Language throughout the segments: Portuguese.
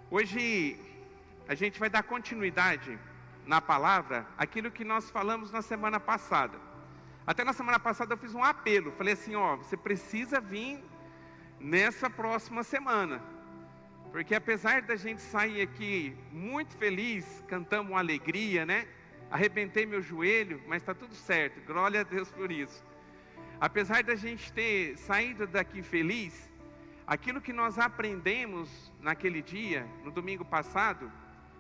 Hoje a gente vai dar continuidade na palavra, aquilo que nós falamos na semana passada. Até na semana passada eu fiz um apelo, falei assim, você precisa vir nessa próxima semana. Porque apesar da gente sair aqui muito feliz, cantamos uma alegria, né? Arrebentei meu joelho, mas está tudo certo, glória a Deus por isso. Apesar da gente ter saído daqui feliz, aquilo que nós aprendemos naquele dia, no domingo passado,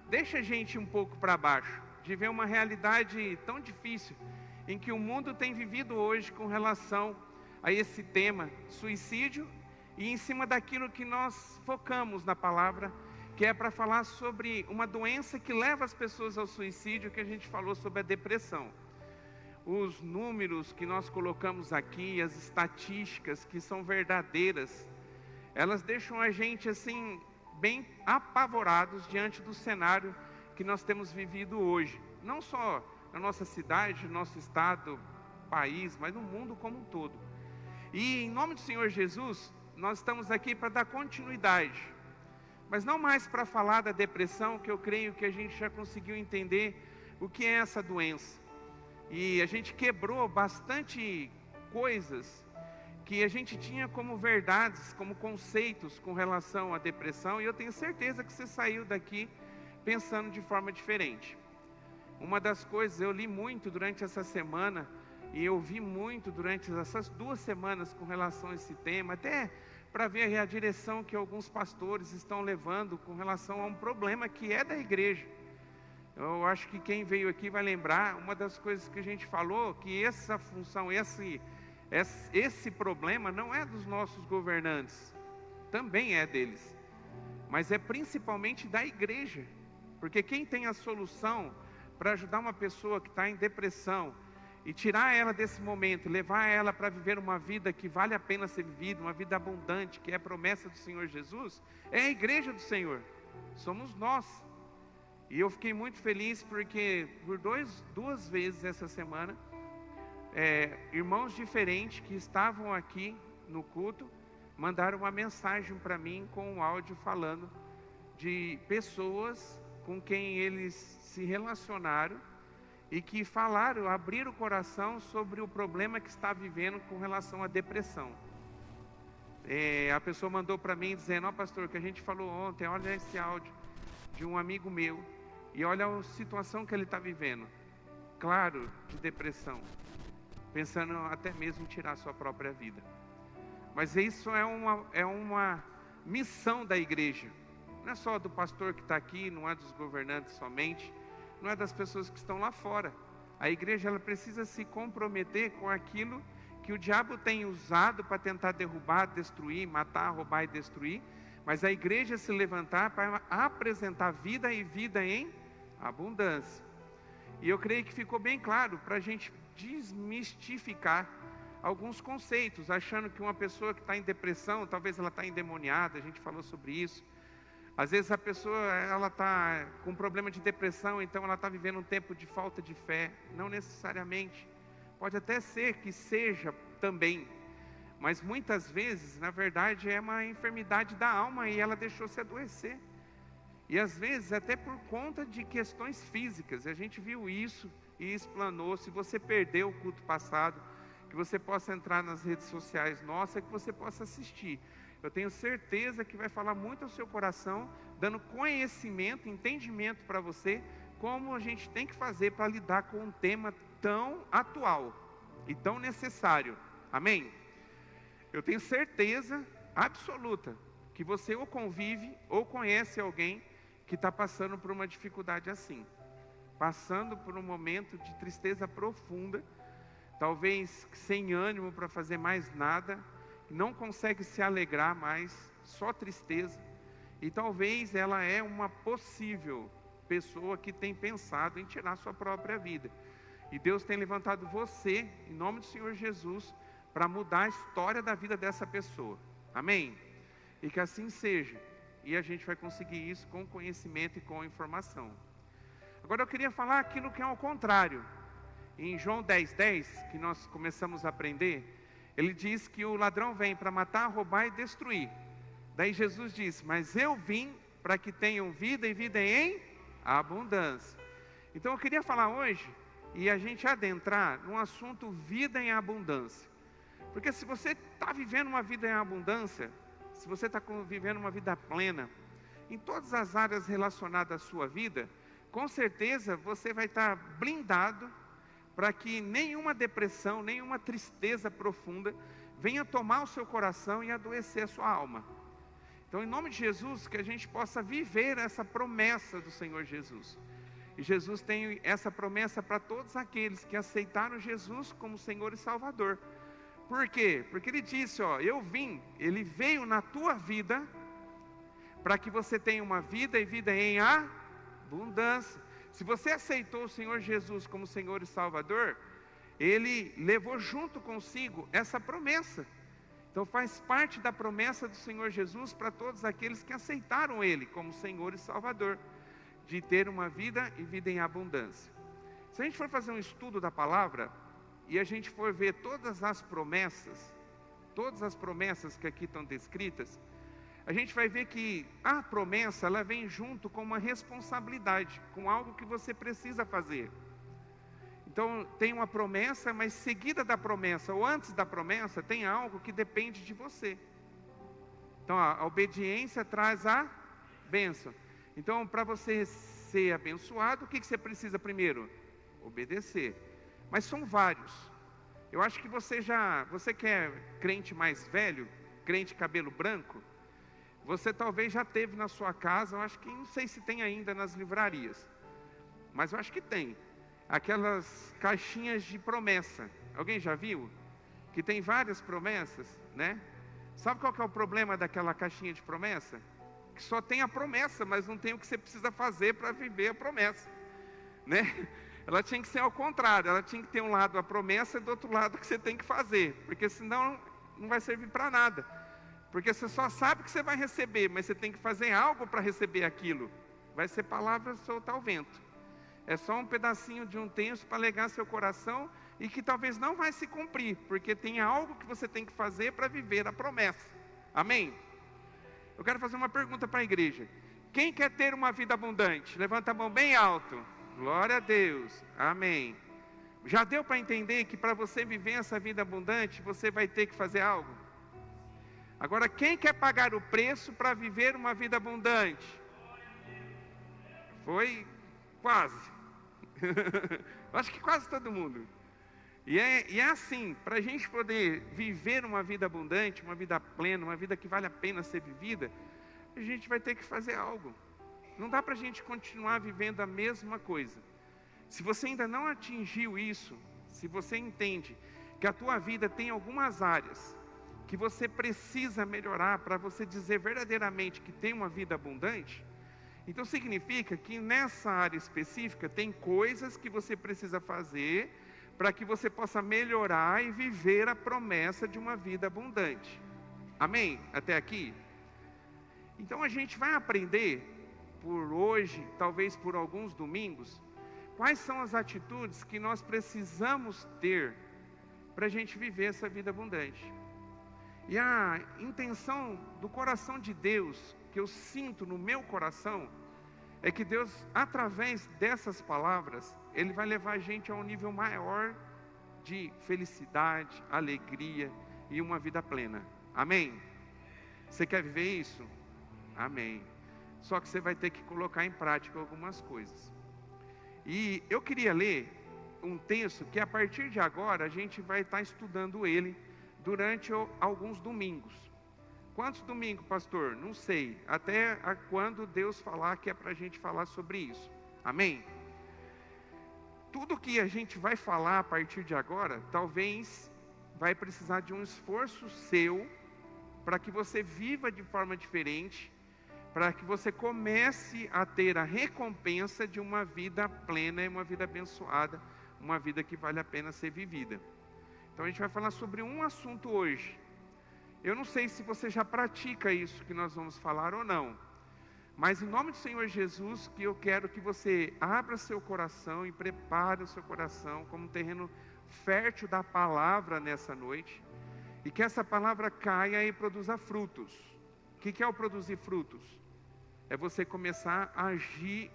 deixa a gente um pouco para baixo, de ver uma realidade tão difícil, em que o mundo tem vivido hoje com relação a esse tema, suicídio, e em cima daquilo que nós focamos na palavra, que é para falar sobre uma doença que leva as pessoas ao suicídio, que a gente falou sobre a depressão. Os números que nós colocamos aqui, as estatísticas que são verdadeiras, elas deixam a gente assim, bem apavorados diante do cenário que nós temos vivido hoje. Não só na nossa cidade, no nosso estado, país, mas no mundo como um todo. E em nome do Senhor Jesus, nós estamos aqui para dar continuidade. Mas não mais para falar da depressão, que eu creio que a gente já conseguiu entender o que é essa doença. E a gente quebrou bastante coisas que a gente tinha como verdades, como conceitos com relação à depressão. E eu tenho certeza que você saiu daqui pensando de forma diferente. Uma das coisas, eu li muito durante essa semana, e eu vi muito durante essas 2 semanas com relação a esse tema, até para ver a direção que alguns pastores estão levando com relação a um problema que é da igreja. Eu acho que quem veio aqui vai lembrar, uma das coisas que a gente falou, que essa função, esse problema não é dos nossos governantes, também é deles, mas é principalmente da igreja, porque quem tem a solução para ajudar uma pessoa que está em depressão, e tirar ela desse momento, levar ela para viver uma vida que vale a pena ser vivida, uma vida abundante, que é a promessa do Senhor Jesus, é a igreja do Senhor, somos nós. E eu fiquei muito feliz porque por duas vezes essa semana, irmãos diferentes que estavam aqui no culto, mandaram uma mensagem para mim com um áudio falando de pessoas com quem eles se relacionaram e que falaram, abriram o coração sobre o problema que está vivendo com relação à depressão. A pessoa mandou para mim dizendo, pastor, que a gente falou ontem, olha esse áudio de um amigo meu, e olha a situação que ele está vivendo, claro, de depressão, pensando até mesmo em tirar sua própria vida. Mas isso é uma missão da igreja, não é só do pastor que está aqui, não é dos governantes somente, não é das pessoas que estão lá fora. A igreja ela precisa se comprometer com aquilo que o diabo tem usado para tentar derrubar, destruir, matar, roubar e destruir, mas a igreja se levantar para apresentar vida e vida em abundância. E eu creio que ficou bem claro para a gente desmistificar alguns conceitos, achando que uma pessoa que está em depressão, talvez ela está endemoniada, a gente falou sobre isso. Às vezes a pessoa ela está com problema de depressão, então ela está vivendo um tempo de falta de fé. Não necessariamente, pode até ser que seja também, mas muitas vezes, na verdade, é uma enfermidade da alma e ela deixou se adoecer. E às vezes até por conta de questões físicas, a gente viu isso e explanou. Se você perdeu o culto passado, que você possa entrar nas redes sociais nossas, que você possa assistir. Eu tenho certeza que vai falar muito ao seu coração, dando conhecimento, entendimento para você, como a gente tem que fazer para lidar com um tema tão atual e tão necessário. Amém? Eu tenho certeza absoluta que você ou convive ou conhece alguém que está passando por uma dificuldade assim, passando por um momento de tristeza profunda, talvez sem ânimo para fazer mais nada, não consegue se alegrar mais, só tristeza, e talvez ela é uma possível pessoa que tem pensado em tirar sua própria vida, e Deus tem levantado você, em nome do Senhor Jesus, para mudar a história da vida dessa pessoa, amém? E que assim seja, e a gente vai conseguir isso com conhecimento e com informação. Agora eu queria falar aquilo que é ao contrário. Em João 10:10, que nós começamos a aprender, ele diz que o ladrão vem para matar, roubar e destruir. Daí Jesus disse, mas eu vim para que tenham vida e vida em abundância. Então eu queria falar hoje, e a gente adentrar num assunto vida em abundância. Porque se você está vivendo uma vida em abundância, se você está vivendo uma vida plena, em todas as áreas relacionadas à sua vida, com certeza você vai estar blindado para que nenhuma depressão, nenhuma tristeza profunda venha tomar o seu coração e adoecer a sua alma. Então, em nome de Jesus, que a gente possa viver essa promessa do Senhor Jesus. E Jesus tem essa promessa para todos aqueles que aceitaram Jesus como Senhor e Salvador. Por quê? Porque Ele disse, Ele veio na tua vida para que você tenha uma vida e vida em abundância. Se você aceitou o Senhor Jesus como Senhor e Salvador, Ele levou junto consigo essa promessa. Então faz parte da promessa do Senhor Jesus para todos aqueles que aceitaram Ele como Senhor e Salvador, de ter uma vida e vida em abundância. Se a gente for fazer um estudo da palavra, e a gente for ver todas as promessas que aqui estão descritas, a gente vai ver que a promessa, ela vem junto com uma responsabilidade, com algo que você precisa fazer. Então, tem uma promessa, mas seguida da promessa, ou antes da promessa, tem algo que depende de você. Então, a obediência traz a bênção. Então, para você ser abençoado, o que você precisa primeiro? Obedecer. Mas são vários. Eu acho que você que é crente mais velho, crente cabelo branco, você talvez já teve na sua casa, eu acho que, não sei se tem ainda nas livrarias, mas eu acho que tem, aquelas caixinhas de promessa. Alguém já viu? Que tem várias promessas, né? Sabe qual que é o problema daquela caixinha de promessa? Que só tem a promessa, mas não tem o que você precisa fazer para viver a promessa, né? Ela tinha que ser ao contrário, ela tinha que ter um lado a promessa e do outro lado que você tem que fazer, porque senão não vai servir para nada. Porque você só sabe que você vai receber, mas você tem que fazer algo para receber aquilo. Vai ser palavra solta ao vento. É só um pedacinho de um texto para alegar seu coração e que talvez não vai se cumprir, porque tem algo que você tem que fazer para viver a promessa. Amém? Eu quero fazer uma pergunta para a igreja. Quem quer ter uma vida abundante? Levanta a mão bem alto. Glória a Deus. Amém. Já deu para entender que para você viver essa vida abundante, você vai ter que fazer algo? Agora, quem quer pagar o preço para viver uma vida abundante? Foi quase. Acho que quase todo mundo. E é assim, para a gente poder viver uma vida abundante, uma vida plena, uma vida que vale a pena ser vivida, a gente vai ter que fazer algo. Não dá para a gente continuar vivendo a mesma coisa. Se você ainda não atingiu isso, se você entende que a tua vida tem algumas áreas que você precisa melhorar para você dizer verdadeiramente que tem uma vida abundante, então significa que nessa área específica tem coisas que você precisa fazer para que você possa melhorar e viver a promessa de uma vida abundante. Amém? Até aqui? Então a gente vai aprender por hoje, talvez por alguns domingos, quais são as atitudes que nós precisamos ter para a gente viver essa vida abundante. E a intenção do coração de Deus, que eu sinto no meu coração, é que Deus, através dessas palavras, Ele vai levar a gente a um nível maior de felicidade, alegria e uma vida plena. Amém? Você quer viver isso? Amém. Só que você vai ter que colocar em prática algumas coisas. E eu queria ler um texto que a partir de agora a gente vai estar estudando ele durante alguns domingos. Quantos domingos, pastor? Não sei. Até quando Deus falar que é para a gente falar sobre isso. Amém? Tudo que a gente vai falar a partir de agora, talvez vai precisar de um esforço seu para que você viva de forma diferente, para que você comece a ter a recompensa de uma vida plena e uma vida abençoada, uma vida que vale a pena ser vivida. Então a gente vai falar sobre um assunto hoje. Eu não sei se você já pratica isso que nós vamos falar ou não, mas em nome do Senhor Jesus, que eu quero que você abra seu coração e prepare o seu coração como um terreno fértil da palavra nessa noite, e que essa palavra caia e produza frutos. O que é o produzir frutos? é você começar a agir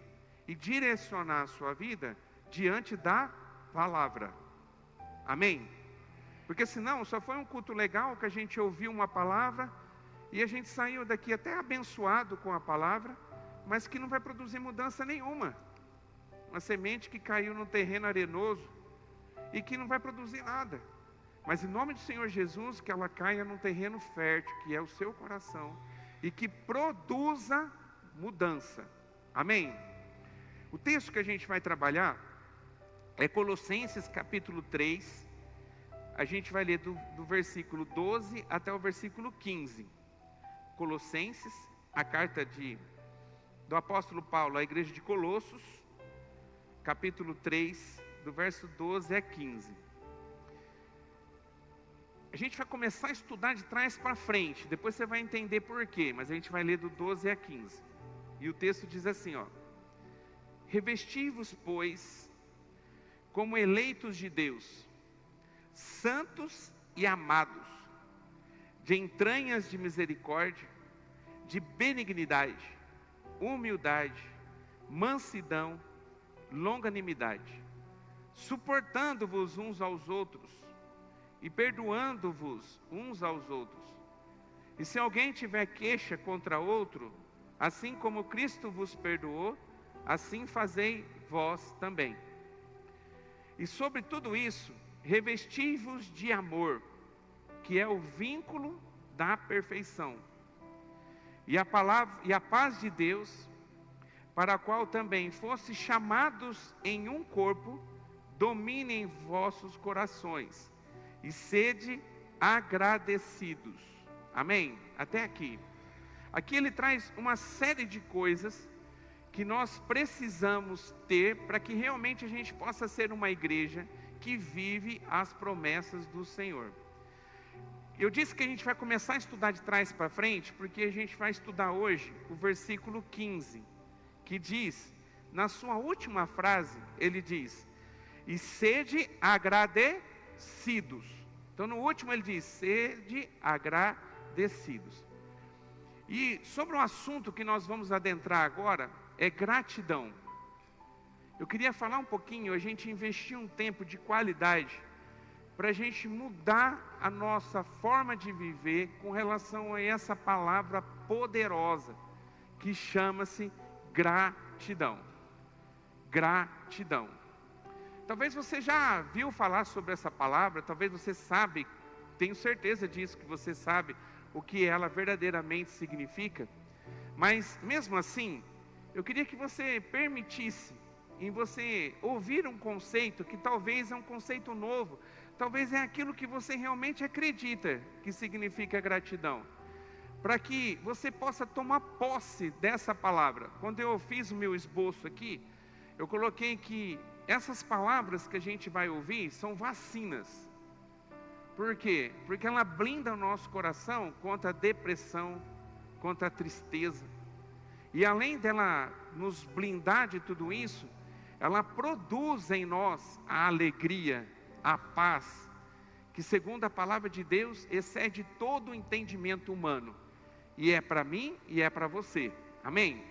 e direcionar a sua vida diante da palavra. Amém? Porque senão só foi um culto legal que a gente ouviu uma palavra e a gente saiu daqui até abençoado com a palavra, mas que não vai produzir mudança nenhuma. Uma semente que caiu num terreno arenoso e que não vai produzir nada. Mas em nome do Senhor Jesus, que ela caia num terreno fértil, que é o seu coração, e que produza mudança. Amém? O texto que a gente vai trabalhar é Colossenses capítulo 3. A gente vai ler do versículo 12 até o versículo 15. Colossenses, a carta do apóstolo Paulo à igreja de Colossos, capítulo 3, do verso 12 a 15. A gente vai começar a estudar de trás para frente, depois você vai entender por quê, mas a gente vai ler do 12 a 15. E o texto diz assim, ó: revesti-vos, pois, como eleitos de Deus, santos e amados, de entranhas de misericórdia, de benignidade, humildade, mansidão, longanimidade, suportando-vos uns aos outros e perdoando-vos uns aos outros. E se alguém tiver queixa contra outro, assim como Cristo vos perdoou, assim fazei vós também. E sobre tudo isso, revesti-vos de amor, que é o vínculo da perfeição. E a paz de Deus, para a qual também fosse chamados em um corpo, domine em vossos corações, e sede agradecidos. Amém? Até aqui. Aqui ele traz uma série de coisas que nós precisamos ter para que realmente a gente possa ser uma igreja que vive as promessas do Senhor. Eu disse que a gente vai começar a estudar de trás para frente, porque a gente vai estudar hoje o versículo 15, que diz, na sua última frase, ele diz, e sede agradecidos. Então no último ele diz, sede agradecidos. E sobre o assunto que nós vamos adentrar agora, é gratidão. Eu queria falar um pouquinho, a gente investir um tempo de qualidade, para a gente mudar a nossa forma de viver com relação a essa palavra poderosa, que chama-se gratidão. Gratidão. Talvez você já viu falar sobre essa palavra, talvez você sabe, tenho certeza disso, que você sabe o que ela verdadeiramente significa, mas mesmo assim, eu queria que você permitisse em você ouvir um conceito que talvez é um conceito novo, talvez é aquilo que você realmente acredita que significa gratidão, para que você possa tomar posse dessa palavra. Quando eu fiz o meu esboço aqui, eu coloquei que essas palavras que a gente vai ouvir são vacinas. Por quê? Porque ela blinda o nosso coração contra a depressão, contra a tristeza. E além dela nos blindar de tudo isso, ela produz em nós a alegria, a paz, que segundo a palavra de Deus, excede todo o entendimento humano. E é para mim e é para você. Amém?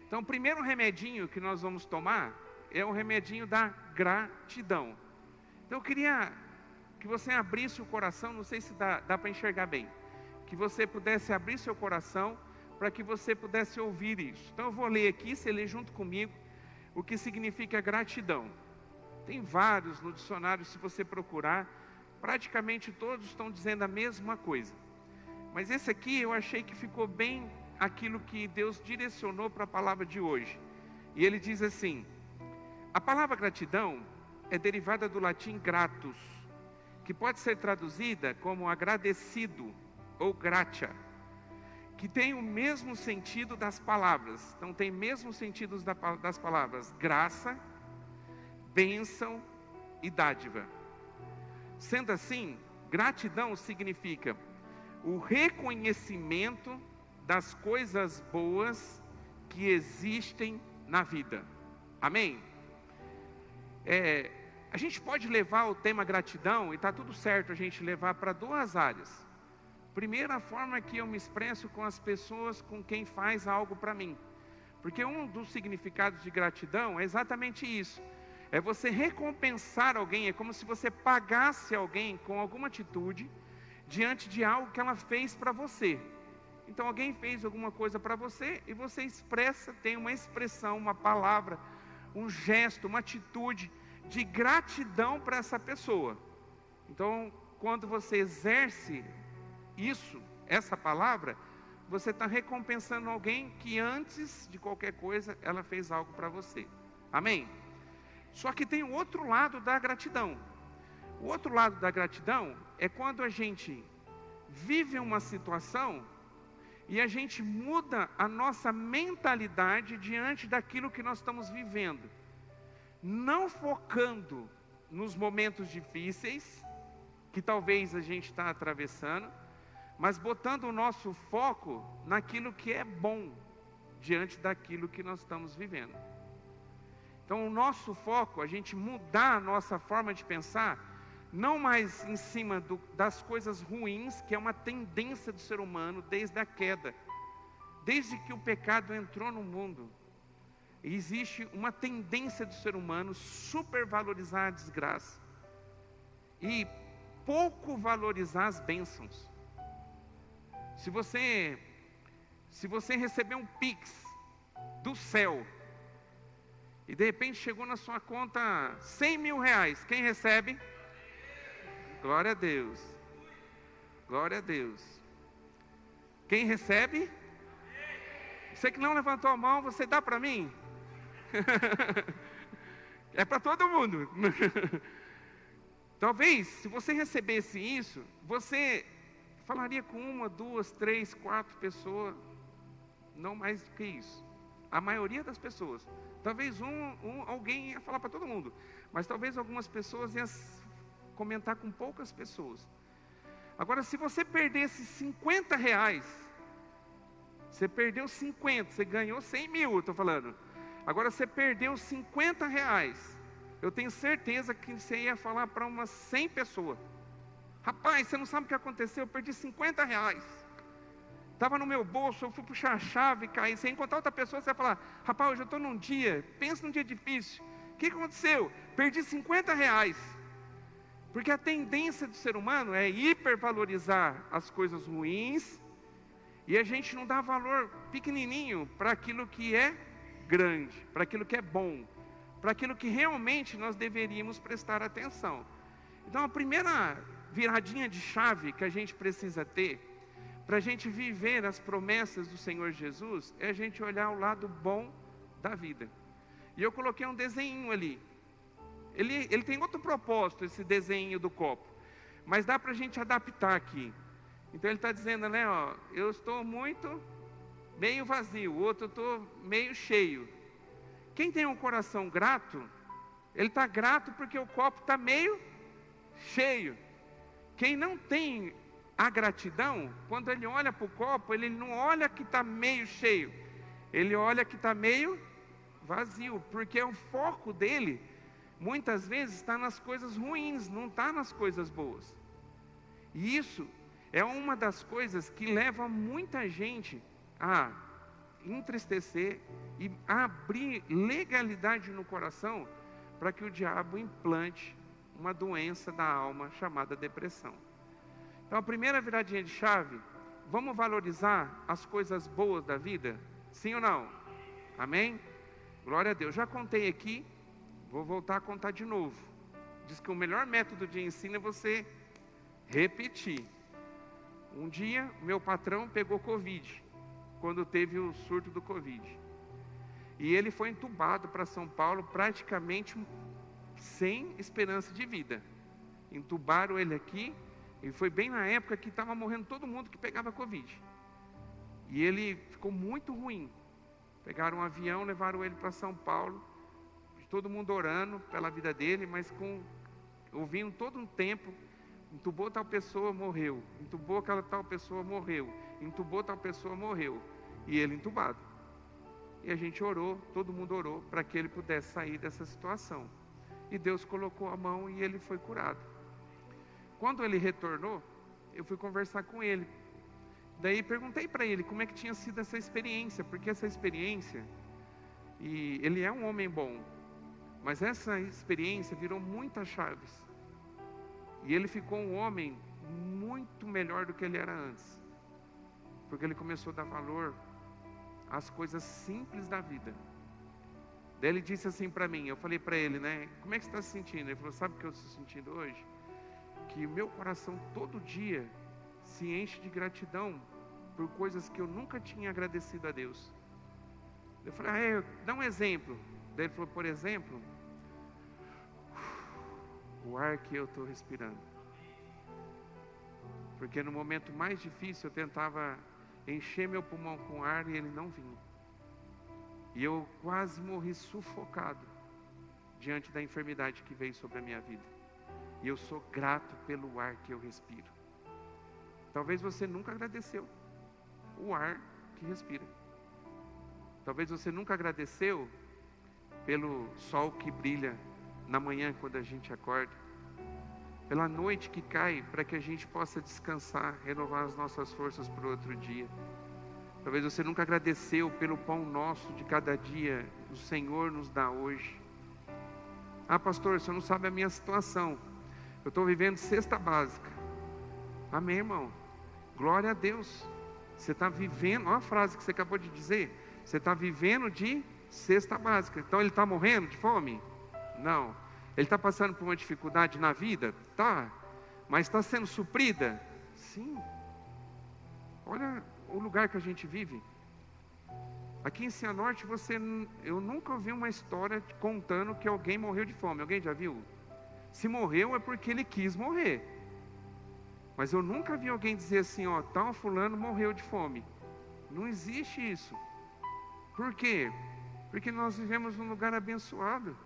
Então o primeiro remedinho que nós vamos tomar é o remedinho da gratidão. Então eu queria que você abrisse o coração, não sei se dá para enxergar bem, que você pudesse abrir seu coração, para que você pudesse ouvir isso. Então eu vou ler aqui, você lê junto comigo, o que significa gratidão. Tem vários no dicionário, se você procurar, praticamente todos estão dizendo a mesma coisa. Mas esse aqui eu achei que ficou bem aquilo que Deus direcionou para a palavra de hoje. E ele diz assim, a palavra gratidão é derivada do latim gratus, que pode ser traduzida como agradecido ou gratia, que tem o mesmo sentido das palavras. Então tem o mesmo sentido das palavras graça, bênção e dádiva. Sendo assim, gratidão significa o reconhecimento das coisas boas que existem na vida. Amém? A gente pode levar o tema gratidão, e está tudo certo a gente levar para duas áreas. Primeiro, a forma que eu me expresso com as pessoas com quem faz algo para mim. Porque um dos significados de gratidão é exatamente isso. É você recompensar alguém, é como se você pagasse alguém com alguma atitude diante de algo que ela fez para você. Então alguém fez alguma coisa para você e você expressa, tem uma expressão, uma palavra, um gesto, uma atitude de gratidão para essa pessoa. Então, quando você exerce isso, essa palavra, você está recompensando alguém que antes de qualquer coisa, ela fez algo para você. Amém? Só que tem o outro lado da gratidão. O outro lado da gratidão é quando a gente vive uma situação e a gente muda a nossa mentalidade diante daquilo que nós estamos vivendo. Não focando nos momentos difíceis, que talvez a gente está atravessando, mas botando o nosso foco naquilo que é bom, diante daquilo que nós estamos vivendo. Então o nosso foco, a gente mudar a nossa forma de pensar, não mais em cima das coisas ruins, que é uma tendência do ser humano desde a queda. Desde que o pecado entrou no mundo, existe uma tendência do ser humano supervalorizar a desgraça e pouco valorizar as bênçãos. Se você receber um Pix do céu e de repente chegou na sua conta 100 mil reais, quem recebe? Glória a Deus. Glória a Deus. Quem recebe? Você que não levantou a mão, você dá para mim? É para todo mundo. Talvez, se você recebesse isso, você falaria com 1, 2, 3, 4 pessoas, não mais do que isso. A maioria das pessoas. Talvez alguém ia falar para todo mundo, mas talvez algumas pessoas iam comentar com poucas pessoas. Agora, se você perdesse 50 reais, você perdeu 50, você ganhou 100 mil, eu estou falando. Agora você perdeu 50 reais. Eu tenho certeza que você ia falar para umas 100 pessoas. Rapaz, você não sabe o que aconteceu, eu perdi 50 reais. Estava no meu bolso, eu fui puxar a chave, caí. Você ia encontrar outra pessoa, você ia falar, rapaz, hoje eu estou num dia, pensa num dia difícil. O que aconteceu? Perdi 50 reais. Porque a tendência do ser humano é hipervalorizar as coisas ruins, e a gente não dá valor pequenininho para aquilo que é grande, para aquilo que é bom, para aquilo que realmente nós deveríamos prestar atenção. Então a primeira viradinha de chave que a gente precisa ter, para a gente viver as promessas do Senhor Jesus, é a gente olhar o lado bom da vida. E eu coloquei um desenho ali. Ele tem outro propósito, esse desenho do copo, mas dá para a gente adaptar aqui. Então ele está dizendo, né, ó, eu estou meio vazio, o outro eu estou meio cheio. Quem tem um coração grato, ele está grato porque o copo está meio cheio. Quem não tem a gratidão, quando ele olha para o copo, ele não olha que está meio cheio, ele olha que está meio vazio, porque o foco dele, muitas vezes, está nas coisas ruins, não está nas coisas boas. E isso é uma das coisas que leva muita gente a entristecer e abrir legalidade no coração para que o diabo implante uma doença da alma chamada depressão. Então a primeira viradinha de chave, vamos valorizar as coisas boas da vida? Sim ou não? Amém? Glória a Deus. Já contei aqui, vou voltar a contar de novo. Diz que o melhor método de ensino é você repetir. Um dia, meu patrão pegou Covid, quando teve o surto do Covid. E ele foi entubado para São Paulo, praticamente sem esperança de vida. Entubaram ele aqui, e foi bem na época que estava morrendo todo mundo que pegava Covid. E ele ficou muito ruim. Pegaram um avião, levaram ele para São Paulo, todo mundo orando pela vida dele, mas ouvindo todo um tempo, entubou tal pessoa, morreu. Entubou aquela tal pessoa, morreu. Entubou tal pessoa, morreu. E ele entubado. E a gente orou, todo mundo orou, para que ele pudesse sair dessa situação. E Deus colocou a mão e ele foi curado. Quando ele retornou, eu fui conversar com ele. Daí perguntei para ele como é que tinha sido essa experiência, porque essa experiência E ele é um homem bom. Mas essa experiência virou muitas chaves. E ele ficou um homem muito melhor do que ele era antes. Porque ele começou a dar valor às coisas simples da vida. Daí ele disse assim para mim, eu falei para ele, né? Como é que você está se sentindo? Ele falou, sabe o que eu estou sentindo hoje? Que o meu coração todo dia se enche de gratidão por coisas que eu nunca tinha agradecido a Deus. Eu falei, dá um exemplo. Daí ele falou, por exemplo, o ar que eu estou respirando. Porque no momento mais difícil eu tentava encher meu pulmão com ar e ele não vinha. E eu quase morri sufocado diante da enfermidade que veio sobre a minha vida. E eu sou grato pelo ar que eu respiro. Talvez você nunca agradeceu o ar que respira. Talvez você nunca agradeceu pelo sol que brilha na manhã quando a gente acorda. Pela noite que cai para que a gente possa descansar, renovar as nossas forças para o outro dia. Talvez você nunca agradeceu pelo pão nosso de cada dia, o Senhor nos dá hoje. Ah, pastor, você não sabe a minha situação. Eu estou vivendo cesta básica. Amém, irmão? Glória a Deus. Você está vivendo, olha a frase que você acabou de dizer. Você está vivendo de cesta básica. Então ele está morrendo de fome? Não. Ele está passando por uma dificuldade na vida? Tá. Mas está sendo suprida? Sim. Olha o lugar que a gente vive. Aqui em Cianorte, eu nunca ouvi uma história contando que alguém morreu de fome. Alguém já viu? Se morreu é porque ele quis morrer. Mas eu nunca vi alguém dizer assim, tal fulano morreu de fome. Não existe isso. Por quê? Porque nós vivemos num lugar abençoado.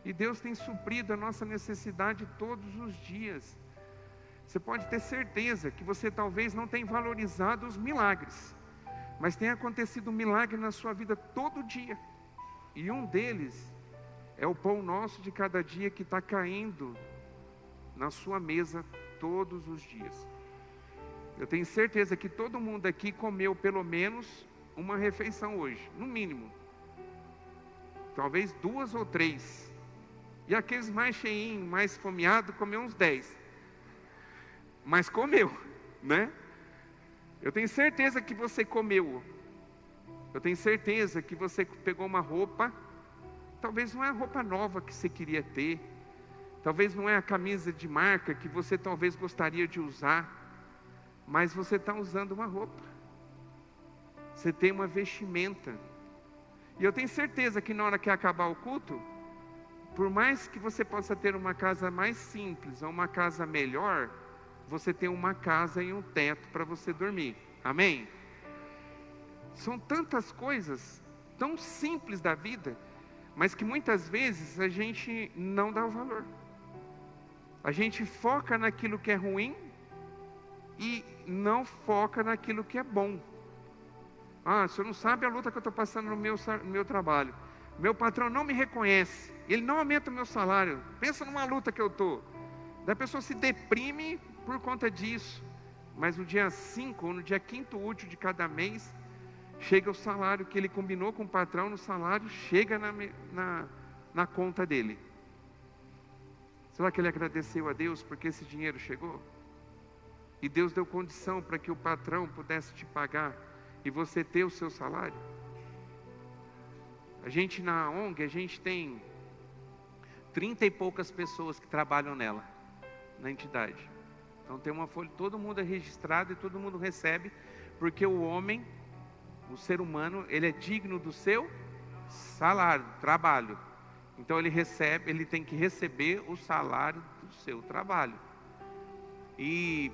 E Deus tem suprido a nossa necessidade todos os dias. Você pode ter certeza que você talvez não tenha valorizado os milagres, mas tem acontecido um milagre na sua vida todo dia. E um deles é o pão nosso de cada dia que está caindo na sua mesa todos os dias. Eu tenho certeza que todo mundo aqui comeu pelo menos uma refeição hoje, no mínimo. Talvez 2 ou 3. E aqueles mais cheinhos, mais fomeados, comeu uns 10. Mas comeu, né? Eu tenho certeza que você comeu. Eu tenho certeza que você pegou uma roupa. Talvez não é a roupa nova que você queria ter. Talvez não é a camisa de marca que você talvez gostaria de usar. Mas você está usando uma roupa. Você tem uma vestimenta. E eu tenho certeza que na hora que acabar o culto, por mais que você possa ter uma casa mais simples ou uma casa melhor, você tem uma casa e um teto para você dormir. Amém? São tantas coisas tão simples da vida, mas que muitas vezes a gente não dá o valor. A gente foca naquilo que é ruim e não foca naquilo que é bom. Ah, o senhor não sabe a luta que eu estou passando no meu trabalho. Meu patrão não me reconhece, ele não aumenta o meu salário. Pensa numa luta que eu estou. Daí a pessoa se deprime por conta disso. Mas no dia 5 ou no dia 5º útil de cada mês, chega o salário que ele combinou com o patrão, no salário chega na conta dele. Será que ele agradeceu a Deus porque esse dinheiro chegou? E Deus deu condição para que o patrão pudesse te pagar e você ter o seu salário? A gente na ONG, a gente tem 30 e poucas pessoas que trabalham nela, na entidade. Então tem uma folha, todo mundo é registrado e todo mundo recebe, porque o homem, o ser humano, ele é digno do seu salário, trabalho. Então ele tem que receber o salário do seu trabalho. E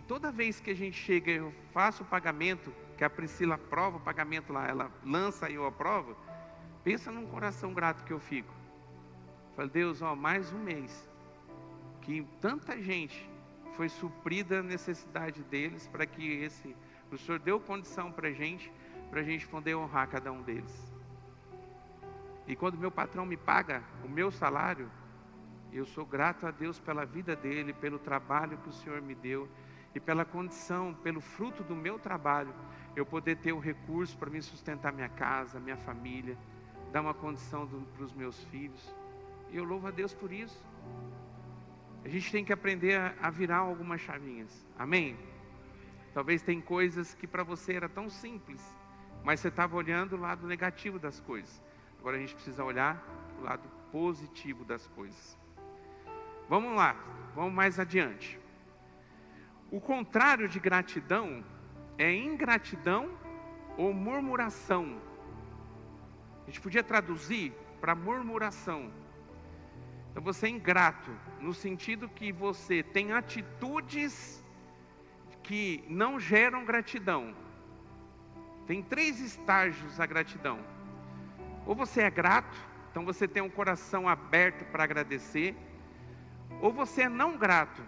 toda vez que a gente chega, eu faço o pagamento, que a Priscila aprova o pagamento lá, ela lança e eu aprovo, pensa num coração grato que eu fico. Falei, Deus, mais um mês, que tanta gente foi suprida a necessidade deles, para que o Senhor deu condição para a gente poder honrar cada um deles. E quando meu patrão me paga o meu salário, eu sou grato a Deus pela vida dele, pelo trabalho que o Senhor me deu, e pela condição, pelo fruto do meu trabalho, eu poder ter o recurso para me sustentar minha casa, minha família, dar uma condição para os meus filhos. E eu louvo a Deus por isso. A gente tem que aprender a virar algumas chavinhas. Amém? Talvez tem coisas que para você era tão simples, mas você estava olhando o lado negativo das coisas. Agora a gente precisa olhar o lado positivo das coisas. Vamos lá, vamos mais adiante. O contrário de gratidão é ingratidão ou murmuração. A gente podia traduzir para murmuração. Então você é ingrato, no sentido que você tem atitudes que não geram gratidão. Tem 3 estágios a gratidão. Ou você é grato, então você tem um coração aberto para agradecer. Ou você é não grato,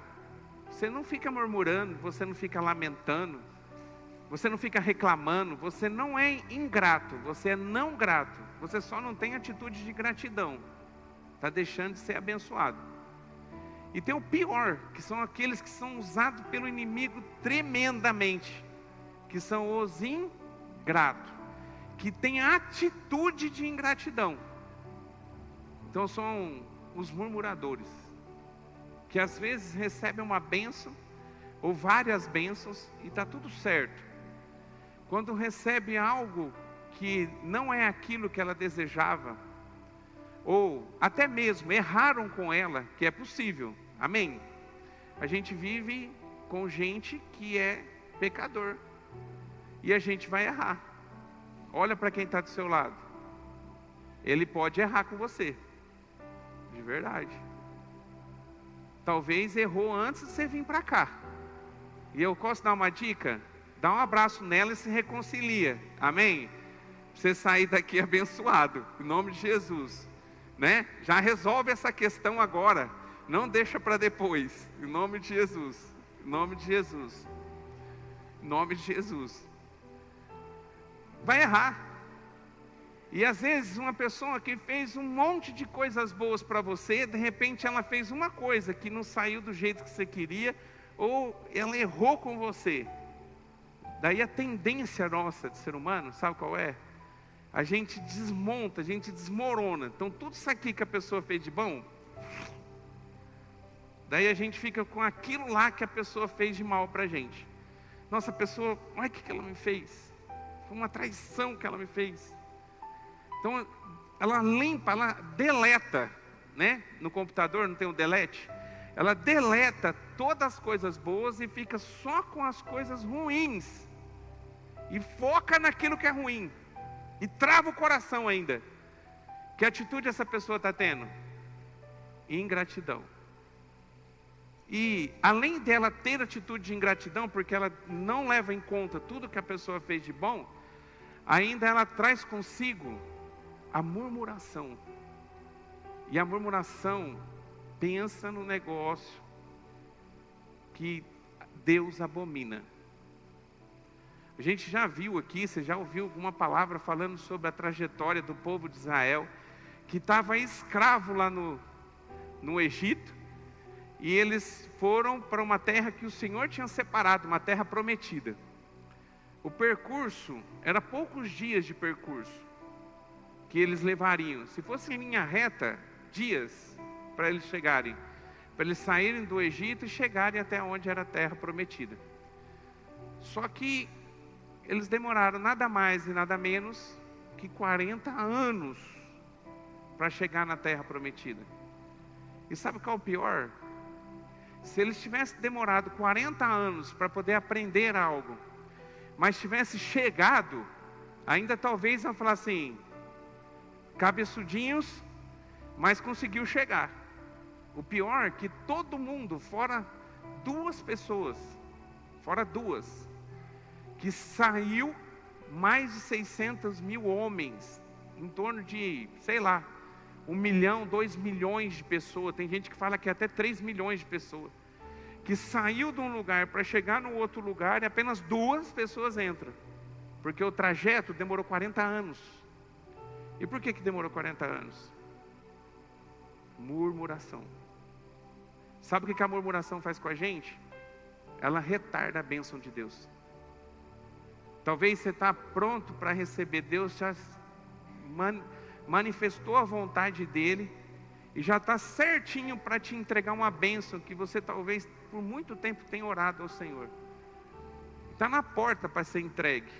você não fica murmurando, você não fica lamentando, você não fica reclamando, você não é ingrato, você é não grato, você só não tem atitude de gratidão, está deixando de ser abençoado. E tem o pior, que são aqueles que são usados pelo inimigo tremendamente, que são os ingratos, que têm atitude de ingratidão. Então são os murmuradores, que às vezes recebem uma bênção, ou várias bênçãos, e está tudo certo. Quando recebe algo que não é aquilo que ela desejava, ou até mesmo erraram com ela, que é possível, amém? A gente vive com gente que é pecador, e a gente vai errar. Olha para quem está do seu lado, ele pode errar com você, de verdade. Talvez errou antes de você vir para cá. E eu posso dar uma dica? Dá um abraço nela e se reconcilia. Amém? Pra você sair daqui abençoado. Em nome de Jesus. Né? Já resolve essa questão agora. Não deixa para depois. Em nome de Jesus. Em nome de Jesus. Em nome de Jesus. Vai errar. E às vezes uma pessoa que fez um monte de coisas boas para você, de repente ela fez uma coisa que não saiu do jeito que você queria, ou ela errou com você. Daí a tendência nossa de ser humano, sabe qual é? A gente desmonta, a gente desmorona. Então tudo isso aqui que a pessoa fez de bom, daí a gente fica com aquilo lá que a pessoa fez de mal para a gente. Nossa, a pessoa, olha o que ela me fez. Foi uma traição que ela me fez. Então, ela limpa, ela deleta, né? No computador não tem o delete? Ela deleta todas as coisas boas e fica só com as coisas ruins. E foca naquilo que é ruim. E trava o coração ainda. Que atitude essa pessoa está tendo? Ingratidão. E além dela ter atitude de ingratidão, porque ela não leva em conta tudo que a pessoa fez de bom, ainda ela traz consigo a murmuração. E a murmuração pensa no negócio que Deus abomina. A gente já viu aqui, você já ouviu alguma palavra falando sobre a trajetória do povo de Israel, que estava escravo lá no Egito, e eles foram para uma terra que o Senhor tinha separado, uma terra prometida. O percurso era poucos dias de percurso que eles levariam. Se fosse em linha reta, dias para eles chegarem, para eles saírem do Egito e chegarem até onde era a terra prometida. Só que eles demoraram nada mais e nada menos que 40 anos para chegar na terra prometida. E sabe qual é o pior? Se eles tivessem demorado 40 anos para poder aprender algo, mas tivesse chegado, ainda talvez vão falar assim, cabeçudinhos, mas conseguiu chegar. O pior é que todo mundo, fora 2 pessoas, que saiu mais de 600 mil homens, em torno de, sei lá, 1 milhão, 2 milhões de pessoas, tem gente que fala que até 3 milhões de pessoas, que saiu de um lugar para chegar no outro lugar e apenas 2 pessoas entram, porque o trajeto demorou 40 anos. E por que demorou 40 anos? Murmuração. Sabe o que a murmuração faz com a gente? Ela retarda a bênção de Deus. Talvez você está pronto para receber, Deus já manifestou a vontade dEle, e já está certinho para te entregar uma bênção que você talvez por muito tempo tenha orado ao Senhor. Está na porta para ser entregue.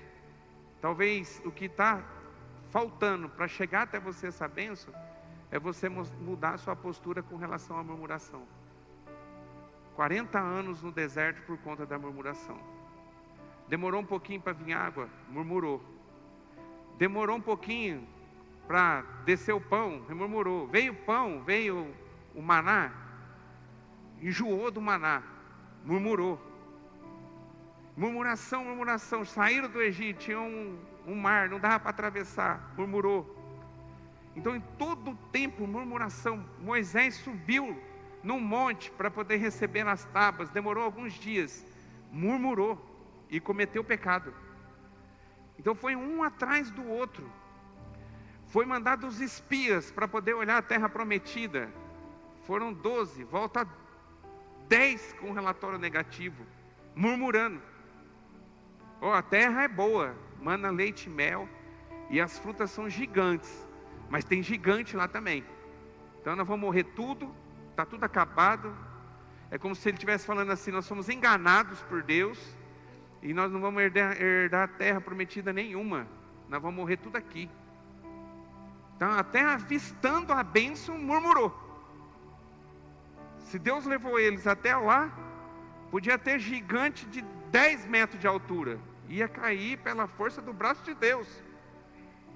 Talvez o que está faltando para chegar até você essa bênção, é você mudar a sua postura com relação à murmuração. 40 anos no deserto por conta da murmuração. Demorou um pouquinho para vir água, murmurou. Demorou um pouquinho para descer o pão, murmurou. Veio o pão, veio o maná, enjoou do maná, murmurou. Murmuração, murmuração. Saíram do Egito, tinha um mar, não dava para atravessar, murmurou. Então, em todo o tempo, murmuração. Moisés subiu num monte para poder receber as tábuas, demorou alguns dias, murmurou e cometeu pecado. Então foi um atrás do outro. Foi mandado os espias para poder olhar a terra prometida. Foram 12, volta 10 com relatório negativo, murmurando. A terra é boa, mana leite e mel, e as frutas são gigantes, mas tem gigante lá também. Então nós vamos morrer tudo, está tudo acabado. É como se ele estivesse falando assim: nós somos enganados por Deus, e nós não vamos herdar a terra prometida nenhuma, nós vamos morrer tudo aqui. Então até avistando a bênção, murmurou. Se Deus levou eles até lá, podia ter gigante de 10 metros de altura, ia cair pela força do braço de Deus,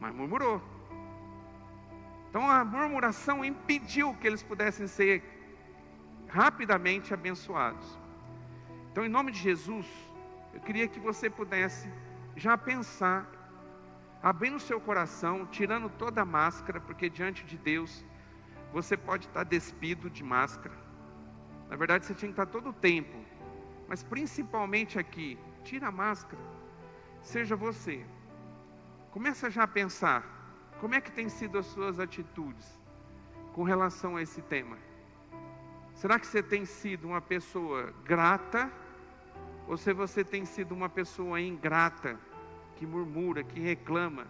mas murmurou. Então a murmuração impediu que eles pudessem ser rapidamente abençoados. Então, em nome de Jesus, eu queria que você pudesse já pensar, abrindo o seu coração, tirando toda a máscara, porque diante de Deus você pode estar despido de máscara. Na verdade, você tinha que estar todo o tempo, mas principalmente aqui, tira a máscara, seja você. Começa já a pensar, como é que tem sido as suas atitudes com relação a esse tema? Será que você tem sido uma pessoa grata, ou se você tem sido uma pessoa ingrata, que murmura, que reclama?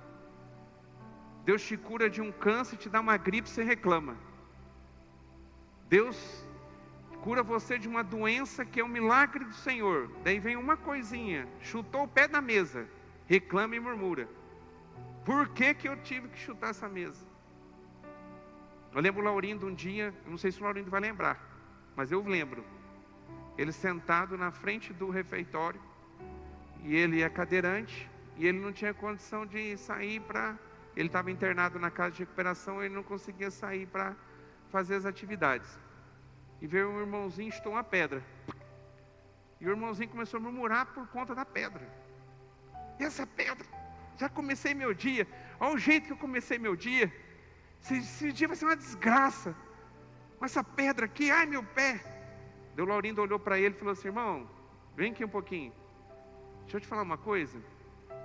Deus te cura de um câncer, te dá uma gripe, você reclama. Deus cura você de uma doença que é um milagre do Senhor, daí vem uma coisinha, chutou o pé da mesa, reclama e murmura. Por que eu tive que chutar essa mesa? Eu lembro o Laurindo um dia, eu não sei se o Laurindo vai lembrar, mas eu lembro, ele sentado na frente do refeitório, e ele é cadeirante, e ele não tinha condição de sair ele estava internado na casa de recuperação, ele não conseguia sair para fazer as atividades. E veio um irmãozinho e chutou uma pedra, e o irmãozinho começou a murmurar por conta da pedra. E essa pedra, já comecei meu dia, olha o jeito que eu comecei meu dia, esse dia vai ser uma desgraça, com essa pedra aqui, ai meu pé. Daí o Laurindo olhou para ele e falou assim: irmão, vem aqui um pouquinho, deixa eu te falar uma coisa,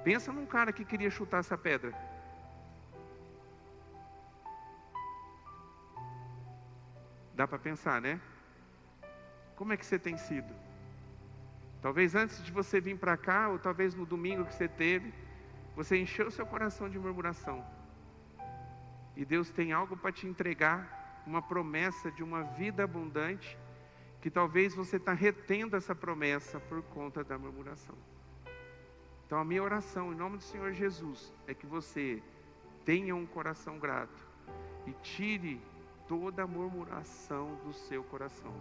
pensa num cara que queria chutar essa pedra. Dá para pensar, né? Como é que você tem sido? Talvez antes de você vir para cá, ou talvez no domingo que você teve, você encheu seu coração de murmuração. E Deus tem algo para te entregar, uma promessa de uma vida abundante, que talvez você está retendo essa promessa por conta da murmuração. Então a minha oração, em nome do Senhor Jesus, é que você tenha um coração grato e tire toda a murmuração do seu coração.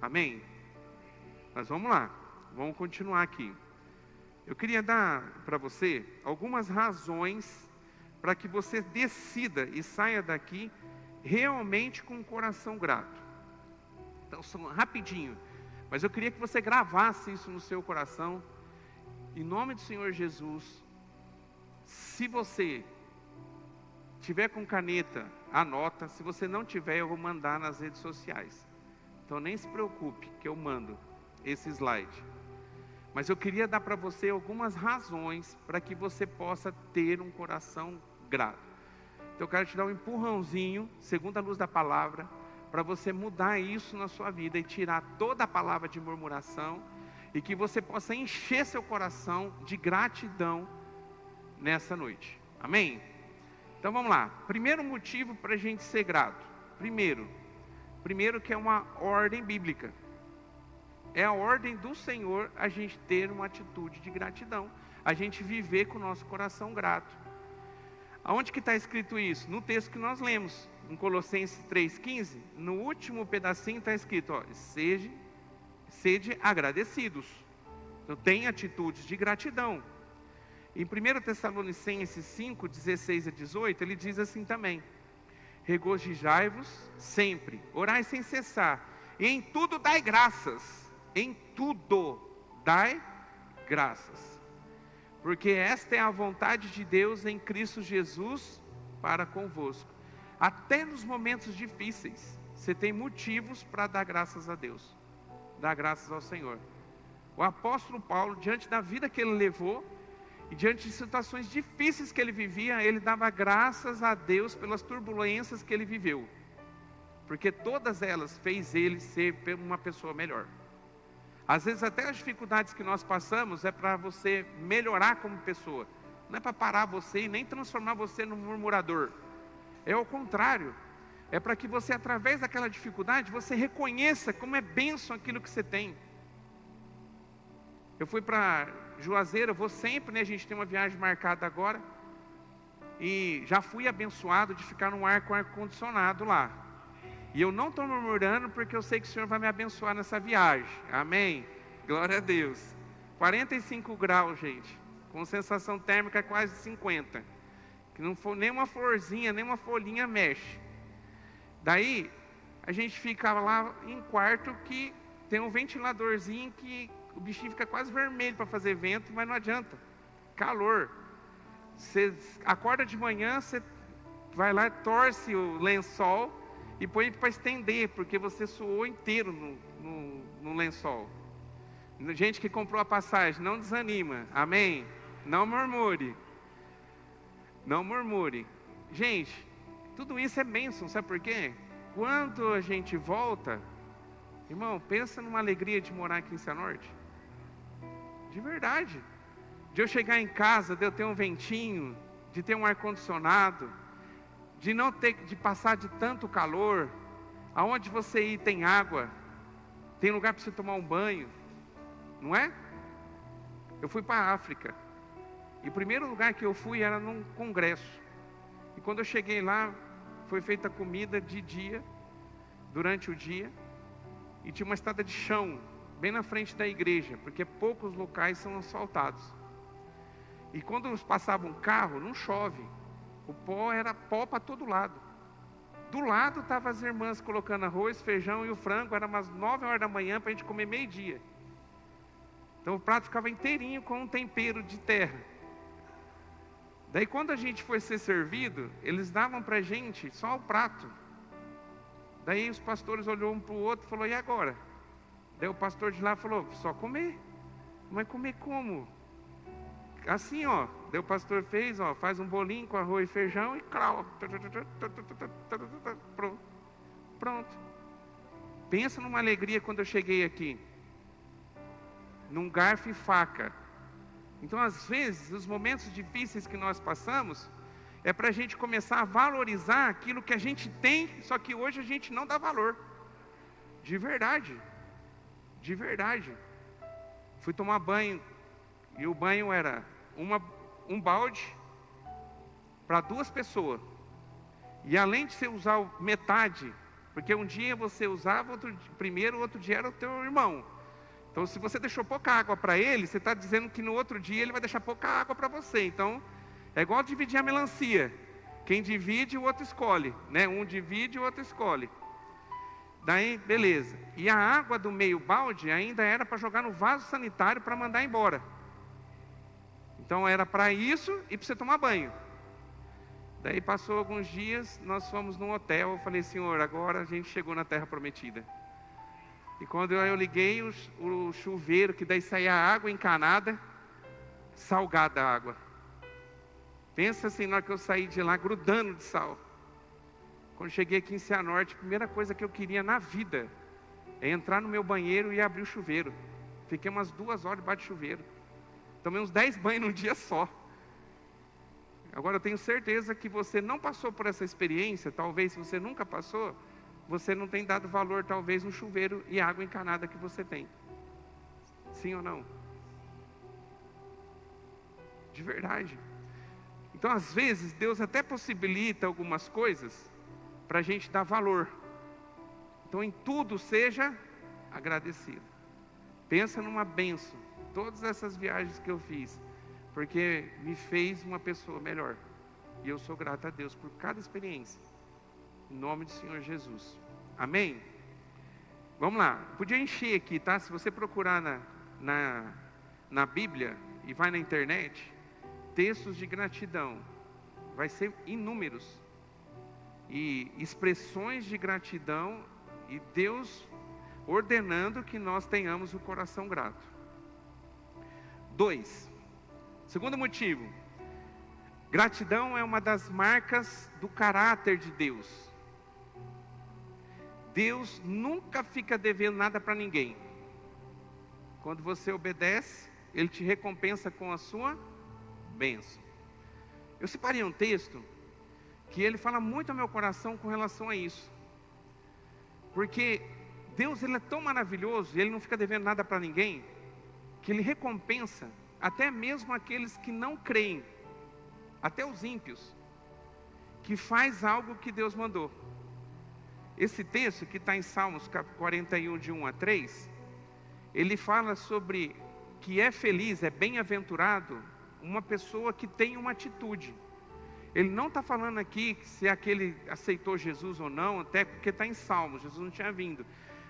Amém? Mas vamos lá, vamos continuar aqui. Eu queria dar para você algumas razões para que você decida e saia daqui realmente com um coração grato. Então, rapidinho, mas eu queria que você gravasse isso no seu coração. Em nome do Senhor Jesus, se você tiver com caneta, anota. Se você não tiver, eu vou mandar nas redes sociais. Então nem se preocupe que eu mando esse slide. Mas eu queria dar para você algumas razões para que você possa ter um coração grato. Então eu quero te dar um empurrãozinho, segundo a luz da palavra, para você mudar isso na sua vida e tirar toda a palavra de murmuração, e que você possa encher seu coração de gratidão nessa noite. Amém? Então vamos lá. Primeiro motivo para a gente ser grato. Primeiro que é uma ordem bíblica. É a ordem do Senhor a gente ter uma atitude de gratidão. A gente viver com o nosso coração grato. Aonde que está escrito isso? No texto que nós lemos, em Colossenses 3,15, no último pedacinho está escrito, ó, sede agradecidos. Então tem atitudes de gratidão. Em 1 Tessalonicenses 5, 16 a 18, ele diz assim também: regozijai-vos sempre, orai sem cessar, e em tudo dai graças. Em tudo dai graças. Porque esta é a vontade de Deus em Cristo Jesus para convosco. Até nos momentos difíceis, você tem motivos para dar graças a Deus. Dar graças ao Senhor. O apóstolo Paulo, diante da vida que ele levou, e diante de situações difíceis que ele vivia, ele dava graças a Deus pelas turbulências que ele viveu. Porque todas elas fez ele ser uma pessoa melhor. Às vezes até as dificuldades que nós passamos é para você melhorar como pessoa. Não é para parar você e nem transformar você num murmurador. É ao contrário. É para que você, através daquela dificuldade, você reconheça como é bênção aquilo que você tem. Eu fui para Juazeiro, eu vou sempre, né? A gente tem uma viagem marcada agora. E já fui abençoado de ficar num ar com ar-condicionado lá. E eu não estou murmurando porque eu sei que o Senhor vai me abençoar nessa viagem. Amém? Glória a Deus. 45 graus, gente. Com sensação térmica quase 50. Que não for nem uma florzinha, nem uma folhinha mexe. Daí, a gente fica lá em quarto que tem um ventiladorzinho que o bichinho fica quase vermelho para fazer vento, mas não adianta. Calor. Você acorda de manhã, você vai lá, torce o lençol e põe para estender, porque você suou inteiro no lençol. Gente que comprou a passagem, não desanima, amém? Não murmure. Não murmure. Gente, tudo isso é bênção, sabe por quê? Quando a gente volta, irmão, pensa numa alegria de morar aqui em Cianorte. De verdade. De eu chegar em casa, de eu ter um ventinho, de ter um ar-condicionado, de não ter de passar de tanto calor. Aonde você ir tem água, tem lugar para você tomar um banho, não é? Eu fui para a África, e o primeiro lugar que eu fui era num congresso, e quando eu cheguei lá, foi feita comida de dia, durante o dia, e tinha uma estrada de chão, bem na frente da igreja, porque poucos locais são asfaltados, e quando passava um carro, não chove, o pó era pó para todo lado. Do lado estavam as irmãs colocando arroz, feijão e o frango. Era umas 9 horas da manhã para a gente comer meio-dia. Então o prato ficava inteirinho com um tempero de terra. Daí quando a gente foi ser servido, eles davam para a gente só o prato. Daí os pastores olhou um para o outro e falou: e agora? Daí o pastor de lá falou: só comer. Mas comer como? Assim, ó, daí o pastor fez, ó, faz um bolinho com arroz e feijão e crau. Pronto. Pensa numa alegria quando eu cheguei aqui. Num garfo e faca. Então, às vezes, os momentos difíceis que nós passamos, é para a gente começar a valorizar aquilo que a gente tem, só que hoje a gente não dá valor. De verdade. De verdade. Fui tomar banho, e o banho era um balde para 2 pessoas. E além de você usar metade, porque um dia você usava, primeiro, outro dia era o teu irmão. Então se você deixou pouca água para ele, você está dizendo que no outro dia ele vai deixar pouca água para você. Então é igual dividir a melancia. Quem divide, o outro escolhe, né? Um divide, o outro escolhe. Daí, beleza. E a água do meio balde ainda era para jogar no vaso sanitário para mandar embora. Então era para isso e para você tomar banho. Daí passou alguns dias, nós fomos num hotel. Eu falei: Senhor, agora a gente chegou na Terra Prometida. E quando eu liguei o chuveiro, que daí saía água encanada, salgada a água. Pensa assim, na hora que eu saí de lá, grudando de sal. Quando cheguei aqui em Cianorte, a primeira coisa que eu queria na vida é entrar no meu banheiro e abrir o chuveiro. Fiquei umas 2 horas debaixo do chuveiro. Tomei uns 10 banhos num dia só. Agora eu tenho certeza que você não passou por essa experiência, talvez se você nunca passou, você não tem dado valor talvez no chuveiro e água encanada que você tem. Sim ou não? De verdade. Então às vezes Deus até possibilita algumas coisas para a gente dar valor. Então em tudo seja agradecido. Pensa numa bênção. Todas essas viagens que eu fiz, porque me fez uma pessoa melhor. E eu sou grato a Deus por cada experiência. Em nome do Senhor Jesus. Amém? Vamos lá. Podia encher aqui, tá? Se você procurar na Bíblia e vai na internet, textos de gratidão. Vai ser inúmeros. E expressões de gratidão. E Deus ordenando que nós tenhamos o coração grato. 2. Segundo motivo. Gratidão é uma das marcas do caráter de Deus. Deus nunca fica devendo nada para ninguém. Quando você obedece, Ele te recompensa com a sua bênção. Eu separei um texto que ele fala muito ao meu coração com relação a isso. Porque Deus, Ele é tão maravilhoso e Ele não fica devendo nada para ninguém, que Ele recompensa até mesmo aqueles que não creem, até os ímpios, que faz algo que Deus mandou. Esse texto que está em Salmos 41, de 1 a 3, ele fala sobre que é feliz, é bem-aventurado uma pessoa que tem uma atitude. Ele não está falando aqui se aquele aceitou Jesus ou não, até porque está em Salmos, Jesus não tinha vindo,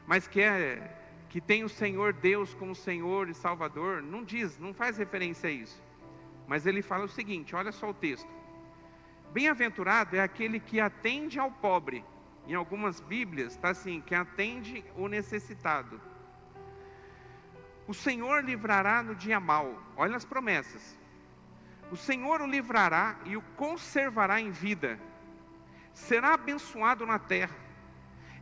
mas que tem o Senhor Deus como Senhor e Salvador, não diz, não faz referência a isso. Mas ele fala o seguinte, olha só o texto. Bem-aventurado é aquele que atende ao pobre. Em algumas Bíblias está assim, que atende o necessitado. O Senhor livrará no dia mau. Olha as promessas. O Senhor o livrará e o conservará em vida. Será abençoado na terra.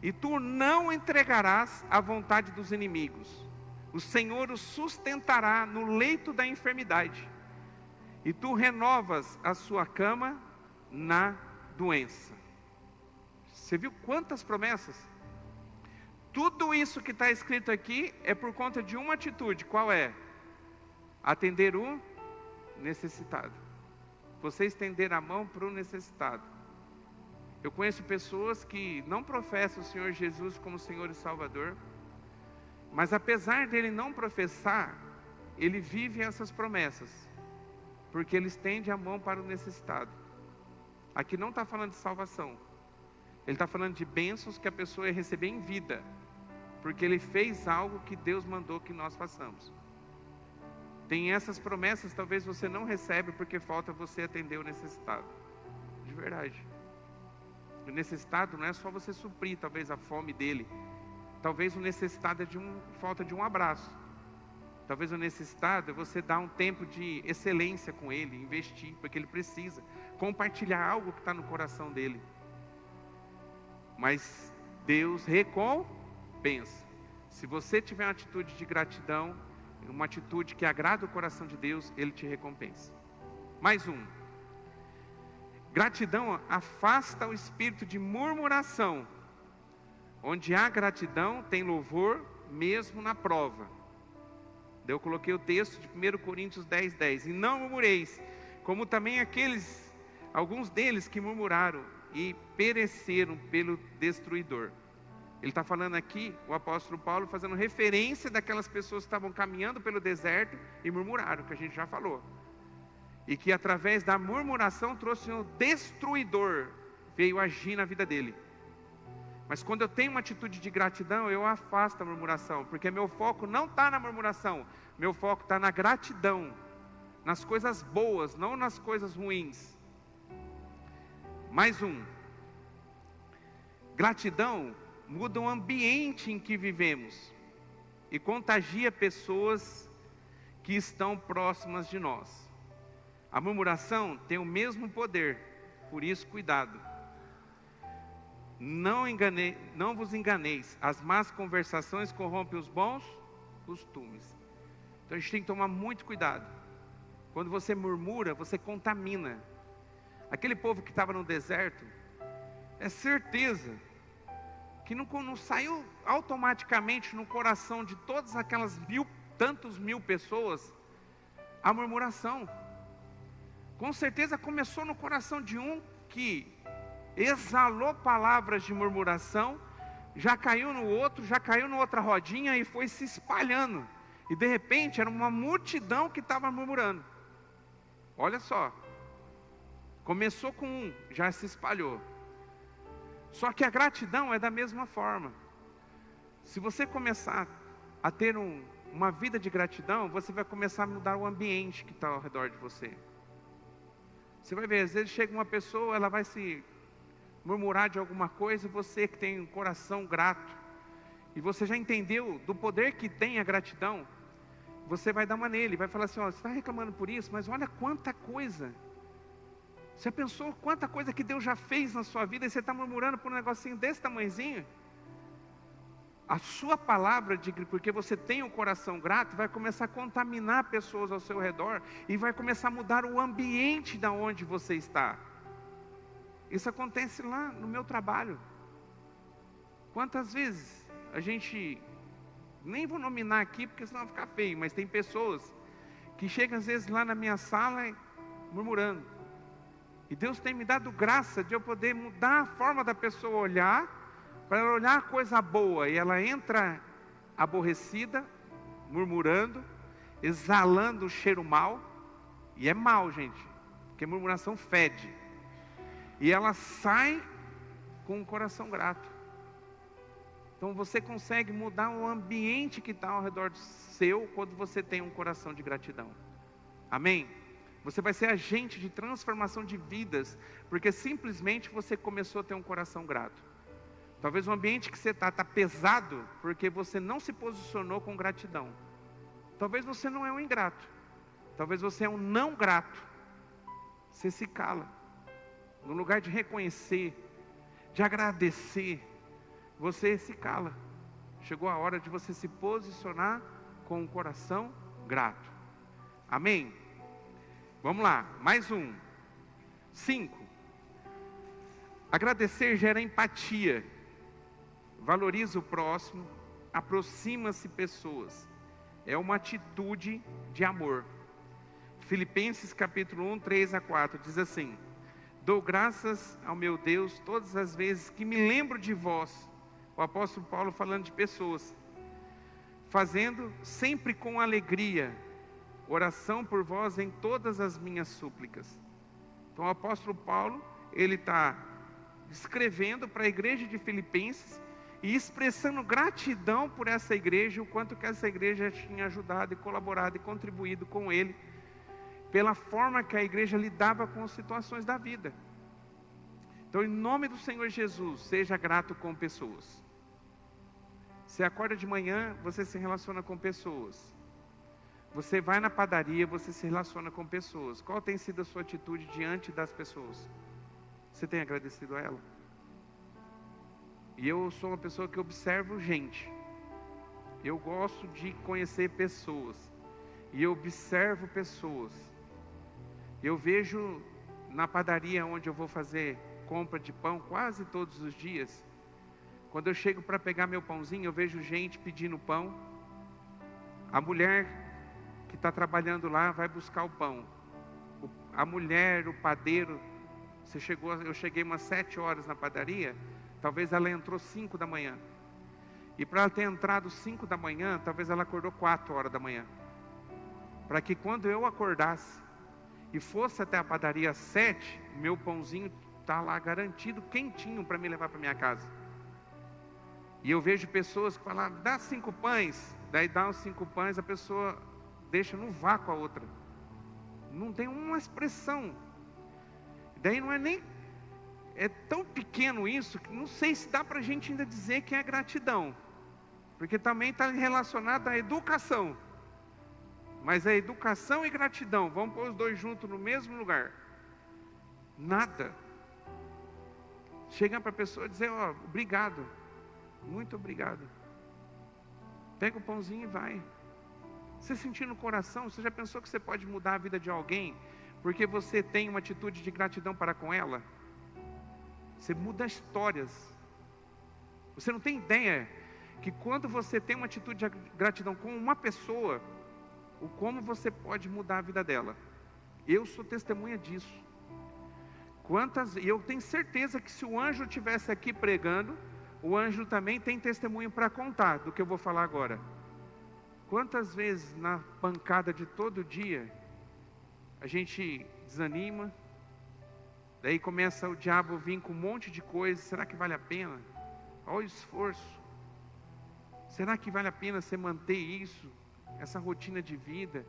E tu não entregarás à vontade dos inimigos. O Senhor o sustentará no leito da enfermidade. E tu renovas a sua cama na doença. Você viu quantas promessas? Tudo isso que está escrito aqui é por conta de uma atitude. Qual é? Atender o necessitado. Você estender a mão para o necessitado. Eu conheço pessoas que não professam o Senhor Jesus como Senhor e Salvador, mas apesar dele não professar, ele vive essas promessas, porque ele estende a mão para o necessitado. Aqui não está falando de salvação, ele está falando de bênçãos que a pessoa ia receber em vida, porque ele fez algo que Deus mandou que nós façamos. Tem essas promessas, talvez você não recebe porque falta você atender o necessitado. De verdade. O necessitado não é só você suprir talvez a fome dele. Talvez o necessitado é falta de um abraço. Talvez o necessitado é você dar um tempo de excelência com ele, investir, porque ele precisa compartilhar algo que está no coração dele. Mas Deus recompensa. Se você tiver uma atitude de gratidão, uma atitude que agrada o coração de Deus, Ele te recompensa. Mais um. Gratidão afasta o espírito de murmuração. Onde há gratidão, tem louvor, mesmo na prova. Eu coloquei o texto de 1 Coríntios 10, 10. E não murmureis, como também alguns deles que murmuraram e pereceram pelo destruidor. Ele está falando aqui, o apóstolo Paulo, fazendo referência daquelas pessoas que estavam caminhando pelo deserto e murmuraram, que a gente já falou. E que através da murmuração trouxe um destruidor, veio agir na vida dele. Mas quando eu tenho uma atitude de gratidão, eu afasto a murmuração, porque meu foco não está na murmuração, meu foco está na gratidão, nas coisas boas, não nas coisas ruins. Mais um. Gratidão muda o ambiente em que vivemos e contagia pessoas que estão próximas de nós. A murmuração tem o mesmo poder, por isso cuidado. Não vos enganeis, as más conversações corrompem os bons costumes. Então a gente tem que tomar muito cuidado. Quando você murmura, você contamina. aquele povo que estava no deserto, é certeza que não saiu automaticamente no coração de todas aquelas tantos mil pessoas, a murmuração. Com certeza começou no coração de um que exalou palavras de murmuração, já caiu no outro, já caiu na outra rodinha e foi se espalhando. E de repente era uma multidão que estava murmurando. Olha só, começou com um, já se espalhou. Só que a gratidão é da mesma forma. Se você começar a ter uma vida de gratidão, você vai começar a mudar o ambiente que está ao redor de você. Você vai ver, às vezes chega uma pessoa, ela vai se murmurar de alguma coisa, e você que tem um coração grato, e você já entendeu do poder que tem a gratidão, você vai dar uma nele, vai falar assim, ó, você está reclamando por isso, mas olha quanta coisa. Você pensou quanta coisa que Deus já fez na sua vida, e você está murmurando por um negocinho desse tamanhozinho? A sua palavra, porque você tem um coração grato, vai começar a contaminar pessoas ao seu redor, e vai começar a mudar o ambiente da onde você está. Isso acontece lá no meu trabalho. Quantas vezes a gente, nem vou nominar aqui porque senão vai ficar feio, mas tem pessoas que chegam às vezes lá na minha sala murmurando. E Deus tem me dado graça de eu poder mudar a forma da pessoa olhar, para ela olhar a coisa boa, e ela entra aborrecida, murmurando, exalando o cheiro mau, e é mau, gente, porque murmuração fede, e ela sai com um coração grato. Então você consegue mudar o ambiente que está ao redor do seu, quando você tem um coração de gratidão. Amém? Você vai ser agente de transformação de vidas, porque simplesmente você começou a ter um coração grato. Talvez o ambiente que você está pesado, porque você não se posicionou com gratidão. Talvez você não é um ingrato, talvez você é um não grato. Você se cala, no lugar de reconhecer, de agradecer, você se cala. Chegou a hora de você se posicionar com um coração grato. Amém? Vamos lá, mais um. 5. Agradecer gera empatia, valoriza o próximo, aproxima-se pessoas. É uma atitude de amor. Filipenses capítulo 1, 3 a 4 diz assim: dou graças ao meu Deus todas as vezes que me lembro de vós. O apóstolo Paulo falando de pessoas. Fazendo sempre com alegria oração por vós em todas as minhas súplicas. Então o apóstolo Paulo, ele está escrevendo para a igreja de Filipenses e expressando gratidão por essa igreja, o quanto que essa igreja tinha ajudado e colaborado e contribuído com ele, pela forma que a igreja lidava com as situações da vida. Então, em nome do Senhor Jesus, seja grato com pessoas. Você acorda de manhã, você se relaciona com pessoas. Você vai na padaria, você se relaciona com pessoas. Qual tem sido a sua atitude diante das pessoas? Você tem agradecido a ela? E eu sou uma pessoa que observo gente. Eu gosto de conhecer pessoas. E eu observo pessoas. Eu vejo na padaria onde eu vou fazer compra de pão quase todos os dias. Quando eu chego para pegar meu pãozinho, eu vejo gente pedindo pão. A mulher que está trabalhando lá vai buscar o pão. A mulher, o padeiro, eu cheguei umas 7 horas na padaria, talvez ela entrou 5 da manhã. E para ela ter entrado 5 da manhã, talvez ela acordou 4 horas da manhã. Para que quando eu acordasse e fosse até a padaria às 7, meu pãozinho está lá garantido, quentinho para me levar para minha casa. E eu vejo pessoas que falam, dá 5 pães, daí dá os 5 pães, a pessoa deixa no vácuo a outra. Não tem uma expressão. Daí não é nem... É tão pequeno isso, que não sei se dá para a gente ainda dizer que é gratidão. Porque também está relacionado à educação. Mas a educação e gratidão, vamos pôr os dois juntos no mesmo lugar. Nada. Chegar para a pessoa e dizer, ó, obrigado. Muito obrigado. Pega o pãozinho e vai. Você sentir no coração, você já pensou que você pode mudar a vida de alguém porque você tem uma atitude de gratidão para com ela, você muda histórias. Você não tem ideia que quando você tem uma atitude de gratidão com uma pessoa, o como você pode mudar a vida dela. Eu sou testemunha disso. E eu tenho certeza que se o anjo estivesse aqui pregando, o anjo também tem testemunho para contar do que eu vou falar agora. Quantas vezes na pancada de todo dia, a gente desanima, daí começa o diabo vir com um monte de coisa, será que vale a pena? Olha o esforço. Será que vale a pena você manter isso, essa rotina de vida,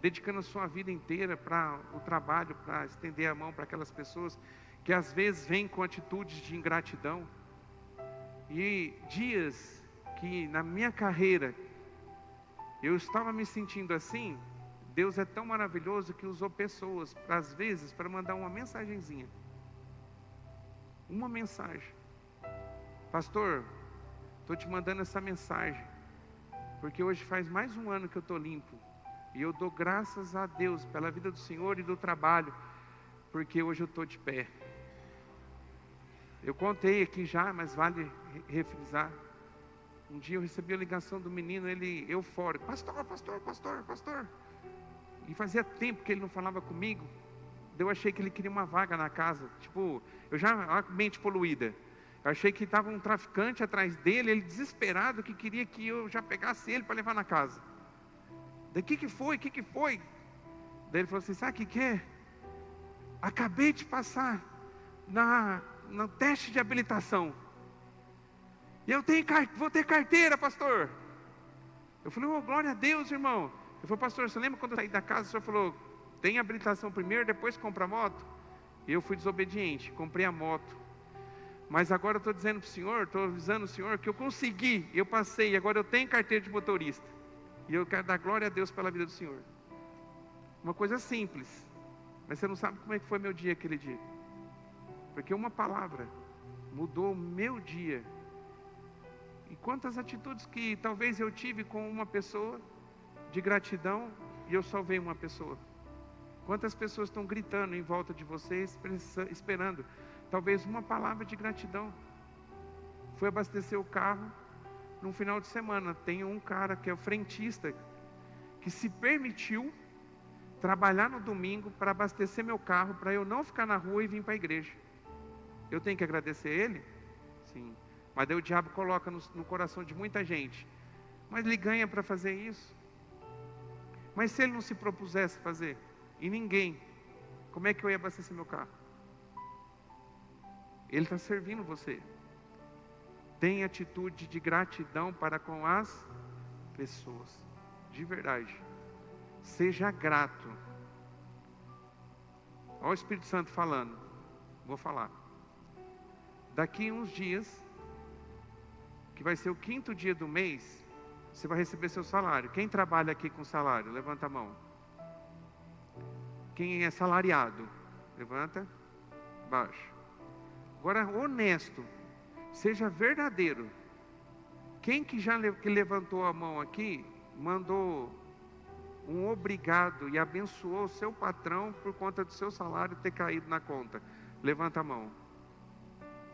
dedicando a sua vida inteira para o trabalho, para estender a mão para aquelas pessoas que às vezes vêm com atitudes de ingratidão? E dias que na minha carreira eu estava me sentindo assim, Deus é tão maravilhoso que usou pessoas, às vezes, para mandar uma mensagenzinha. Uma mensagem. Pastor, estou te mandando essa mensagem, porque hoje faz mais um ano que eu estou limpo. E eu dou graças a Deus pela vida do Senhor e do trabalho, porque hoje eu estou de pé. Eu contei aqui já, mas vale refrisar. Um dia eu recebi a ligação do menino, ele eufórico: pastor, pastor, pastor, pastor. E fazia tempo que ele não falava comigo. Eu achei que ele queria uma vaga na casa. Tipo, a mente poluída. Eu achei que estava um traficante atrás dele, ele desesperado, que queria que eu já pegasse ele para levar na casa. Daí, o que foi? Daí ele falou assim: sabe o que é? Acabei de passar no teste de habilitação. E eu vou ter carteira, pastor. Eu falei: oh, glória a Deus, irmão. Eu falei: pastor, você lembra quando eu saí da casa, o senhor falou, tem habilitação primeiro, depois compra a moto? E eu fui desobediente, comprei a moto. Mas agora eu estou dizendo para o senhor, estou avisando o senhor que eu consegui, eu passei, agora eu tenho carteira de motorista. E eu quero dar glória a Deus pela vida do senhor. Uma coisa simples, mas você não sabe como é que foi meu dia aquele dia. Porque uma palavra mudou o meu dia. E quantas atitudes que talvez eu tive com uma pessoa de gratidão e eu salvei uma pessoa. Quantas pessoas estão gritando em volta de vocês, esperando talvez uma palavra de gratidão. Fui abastecer o carro num final de semana. Tem um cara que é o frentista, que se permitiu trabalhar no domingo para abastecer meu carro, para eu não ficar na rua e vir para a igreja. Eu tenho que agradecer ele? Sim. Mas daí o diabo coloca no coração de muita gente: mas ele ganha para fazer isso? Mas se ele não se propusesse fazer, e ninguém, como é que eu ia abastecer meu carro? Ele está servindo você. Tenha atitude de gratidão para com as pessoas, de verdade. Seja grato. Olha o Espírito Santo falando. Vou falar. Daqui uns dias, que vai ser o 5º dia do mês, você vai receber seu salário. Quem trabalha aqui com salário? Levanta a mão. Quem é salariado? Levanta. Baixo. Agora, honesto. Seja verdadeiro. Quem que levantou a mão aqui, mandou um obrigado e abençoou o seu patrão por conta do seu salário ter caído na conta? Levanta a mão.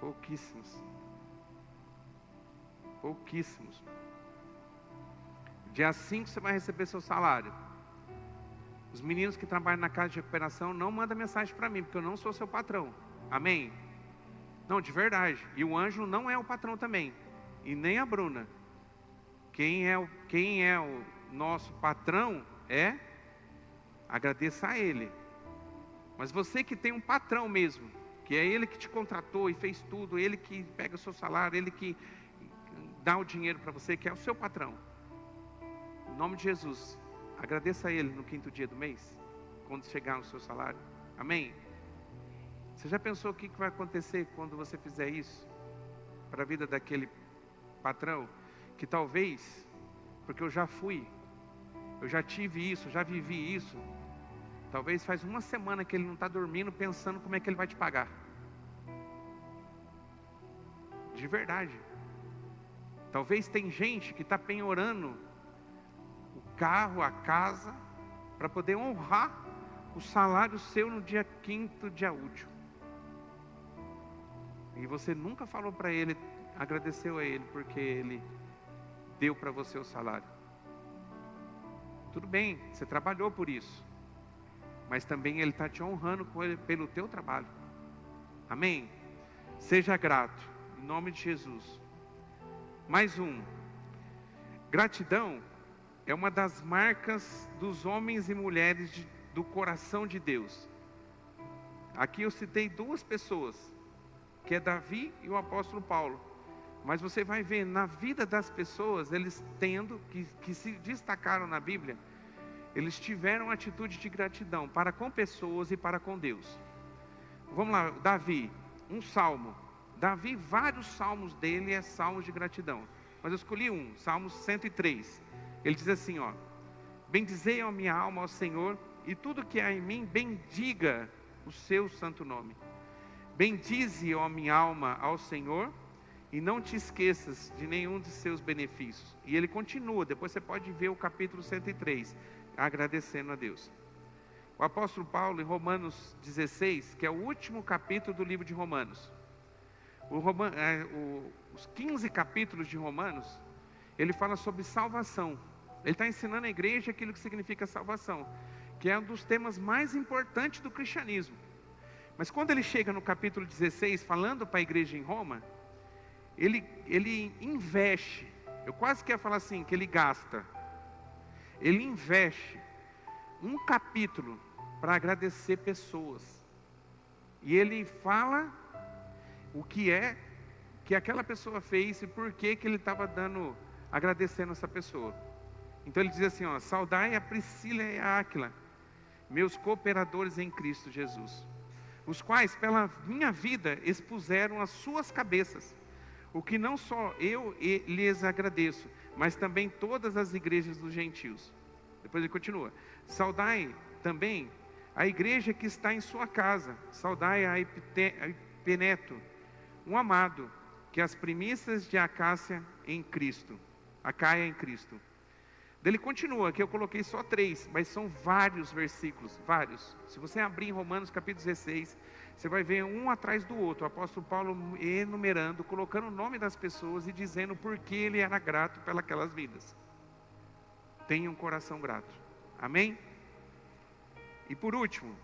Pouquíssimos. Pouquíssimos. Dia 5 você vai receber seu salário. Os meninos que trabalham na casa de recuperação não mandam mensagem para mim, porque eu não sou seu patrão. Amém? Não, de verdade. E o Ângelo não é o patrão também. E nem a Bruna. Quem é o nosso patrão é, agradeça a ele. Mas você que tem um patrão mesmo, que é ele que te contratou e fez tudo, ele que pega o seu salário, ele que dá o dinheiro para você, que é o seu patrão. Em nome de Jesus, agradeça a ele no 5º dia do mês, quando chegar no seu salário. Amém? Você já pensou o que vai acontecer quando você fizer isso para a vida daquele patrão? Que talvez, porque eu já fui, eu já tive isso, já vivi isso. Talvez faz uma semana que ele não está dormindo pensando como é que ele vai te pagar. De verdade. Talvez tem gente que está penhorando o carro, a casa, para poder honrar o salário seu no dia 5º, dia útil. E você nunca falou para ele, agradeceu a ele, porque ele deu para você o salário. Tudo bem, você trabalhou por isso. Mas também ele está te honrando pelo teu trabalho. Amém? Seja grato, em nome de Jesus. Mais um. Gratidão é uma das marcas dos homens e mulheres do coração de Deus. Aqui eu citei 2 pessoas, que é Davi e o apóstolo Paulo. Mas você vai ver na vida das pessoas, eles que se destacaram na Bíblia, eles tiveram atitude de gratidão para com pessoas e para com Deus. Vamos lá, Davi, um salmo. Davi, vários salmos dele é salmos de gratidão. Mas eu escolhi um, Salmos 103. Ele diz assim, ó: bendizei a minha alma ao Senhor, e tudo que há em mim, bendiga o seu santo nome. Bendize, ó minha alma, ao Senhor, e não te esqueças de nenhum de seus benefícios. E ele continua, depois você pode ver o capítulo 103, agradecendo a Deus. O apóstolo Paulo, em Romanos 16, que é o último capítulo do livro de Romanos, os 15 capítulos de Romanos, ele fala sobre salvação. Ele está ensinando a igreja aquilo que significa salvação, que é um dos temas mais importantes do cristianismo. Mas quando ele chega no capítulo 16, falando para a igreja em Roma, ele investe, eu quase quero falar assim, que ele gasta, ele investe um capítulo para agradecer pessoas. E ele fala o que aquela pessoa fez e por que ele estava agradecendo essa pessoa. Então ele diz assim, ó: saudai a Priscila e a Áquila, meus cooperadores em Cristo Jesus, os quais pela minha vida expuseram as suas cabeças, o que não só eu lhes agradeço, mas também todas as igrejas dos gentios. Depois ele continua: saudai também a igreja que está em sua casa, saudai a Epeneto, um amado, que as primícias de Acaia em Cristo. Ele continua, que eu coloquei só 3, mas são vários versículos, vários. Se você abrir em Romanos capítulo 16, você vai ver um atrás do outro, o apóstolo Paulo enumerando, colocando o nome das pessoas e dizendo por que ele era grato pelas vidas. Tenha um coração grato. Amém? E por último,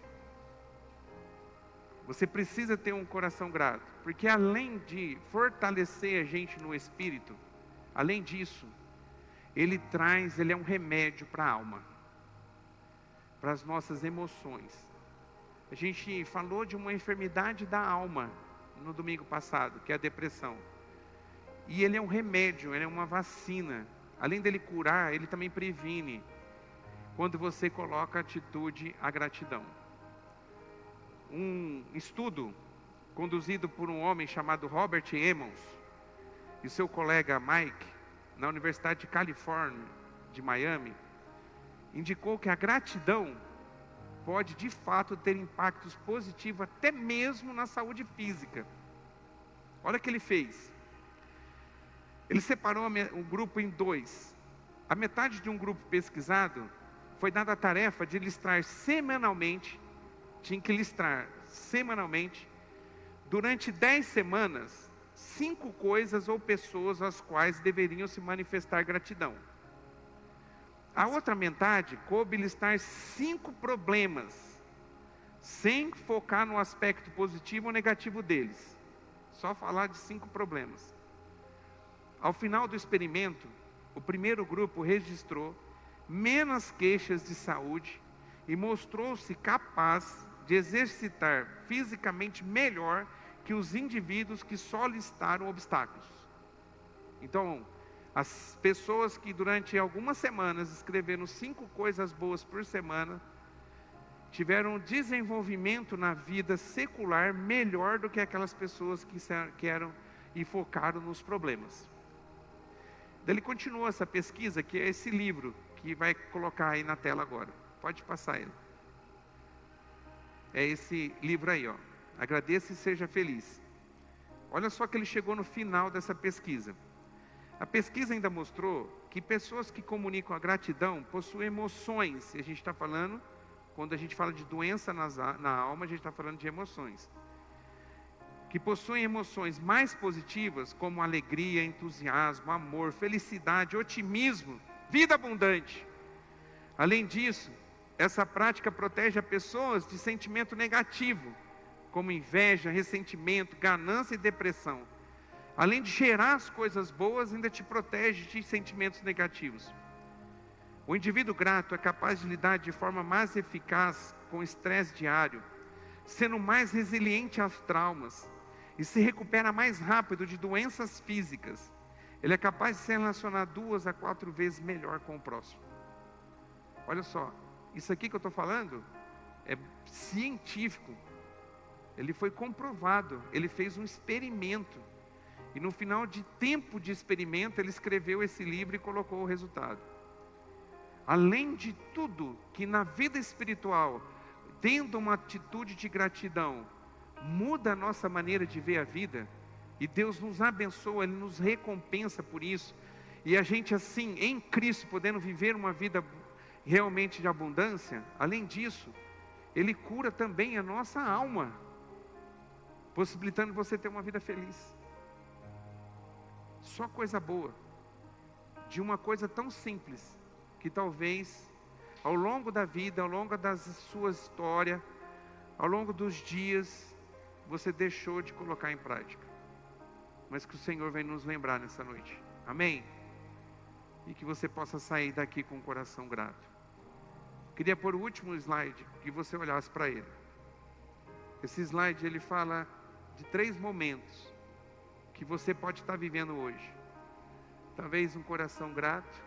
você precisa ter um coração grato, porque além de fortalecer a gente no espírito, além disso, ele é um remédio para a alma, para as nossas emoções. A gente falou de uma enfermidade da alma no domingo passado, que é a depressão. E ele é um remédio, ele é uma vacina. Além dele curar, ele também previne, quando você coloca a atitude à gratidão. Um estudo conduzido por um homem chamado Robert Emmons e seu colega Mike, na Universidade de Califórnia, de Miami, indicou que a gratidão pode de fato ter impactos positivos até mesmo na saúde física. Olha o que ele fez. Ele separou o grupo em 2. A metade de um grupo pesquisado foi dada a tarefa de listar semanalmente, durante 10 semanas, 5 coisas ou pessoas às quais deveriam se manifestar gratidão. A outra metade coube listar 5 problemas, sem focar no aspecto positivo ou negativo deles. Só falar de 5 problemas. Ao final do experimento, o primeiro grupo registrou menos queixas de saúde e mostrou-se capaz de exercitar fisicamente melhor que os indivíduos que só listaram obstáculos. Então, as pessoas que durante algumas semanas escreveram 5 coisas boas por semana, tiveram um desenvolvimento na vida secular melhor do que aquelas pessoas que eram e focaram nos problemas. Ele continua essa pesquisa, que é esse livro, que vai colocar aí na tela agora. Pode passar ele. É esse livro aí, ó. Agradeça e seja feliz. Olha só que ele chegou no final dessa pesquisa. A pesquisa ainda mostrou que pessoas que comunicam a gratidão possuem emoções, e a gente está falando quando a gente fala de doença na alma, a gente está falando de emoções. Que possuem emoções mais positivas, como alegria, entusiasmo, amor, felicidade, otimismo, vida abundante. Além disso, essa prática protege as pessoas de sentimento negativo, como inveja, ressentimento, ganância e depressão. Além de gerar as coisas boas, ainda te protege de sentimentos negativos. O indivíduo grato é capaz de lidar de forma mais eficaz com o estresse diário, sendo mais resiliente aos traumas, e se recupera mais rápido de doenças físicas. Ele é capaz de se relacionar 2 a 4 vezes melhor com o próximo. Olha só, isso aqui que eu estou falando é científico. Ele foi comprovado, ele fez um experimento. E no final de tempo de experimento, ele escreveu esse livro e colocou o resultado. Além de tudo, que na vida espiritual, tendo uma atitude de gratidão, muda a nossa maneira de ver a vida, e Deus nos abençoa, Ele nos recompensa por isso, e a gente assim, em Cristo, podendo viver uma vida realmente de abundância. Além disso, Ele cura também a nossa alma, possibilitando você ter uma vida feliz. Só coisa boa, de uma coisa tão simples, que talvez, ao longo da vida, ao longo da sua história, ao longo dos dias, você deixou de colocar em prática, mas que o Senhor vem nos lembrar nessa noite, amém? E que você possa sair daqui com o coração grato. Queria pôr o último slide, que você olhasse para ele. Esse slide, ele fala de 3 momentos, que você pode estar vivendo hoje. Talvez um coração grato,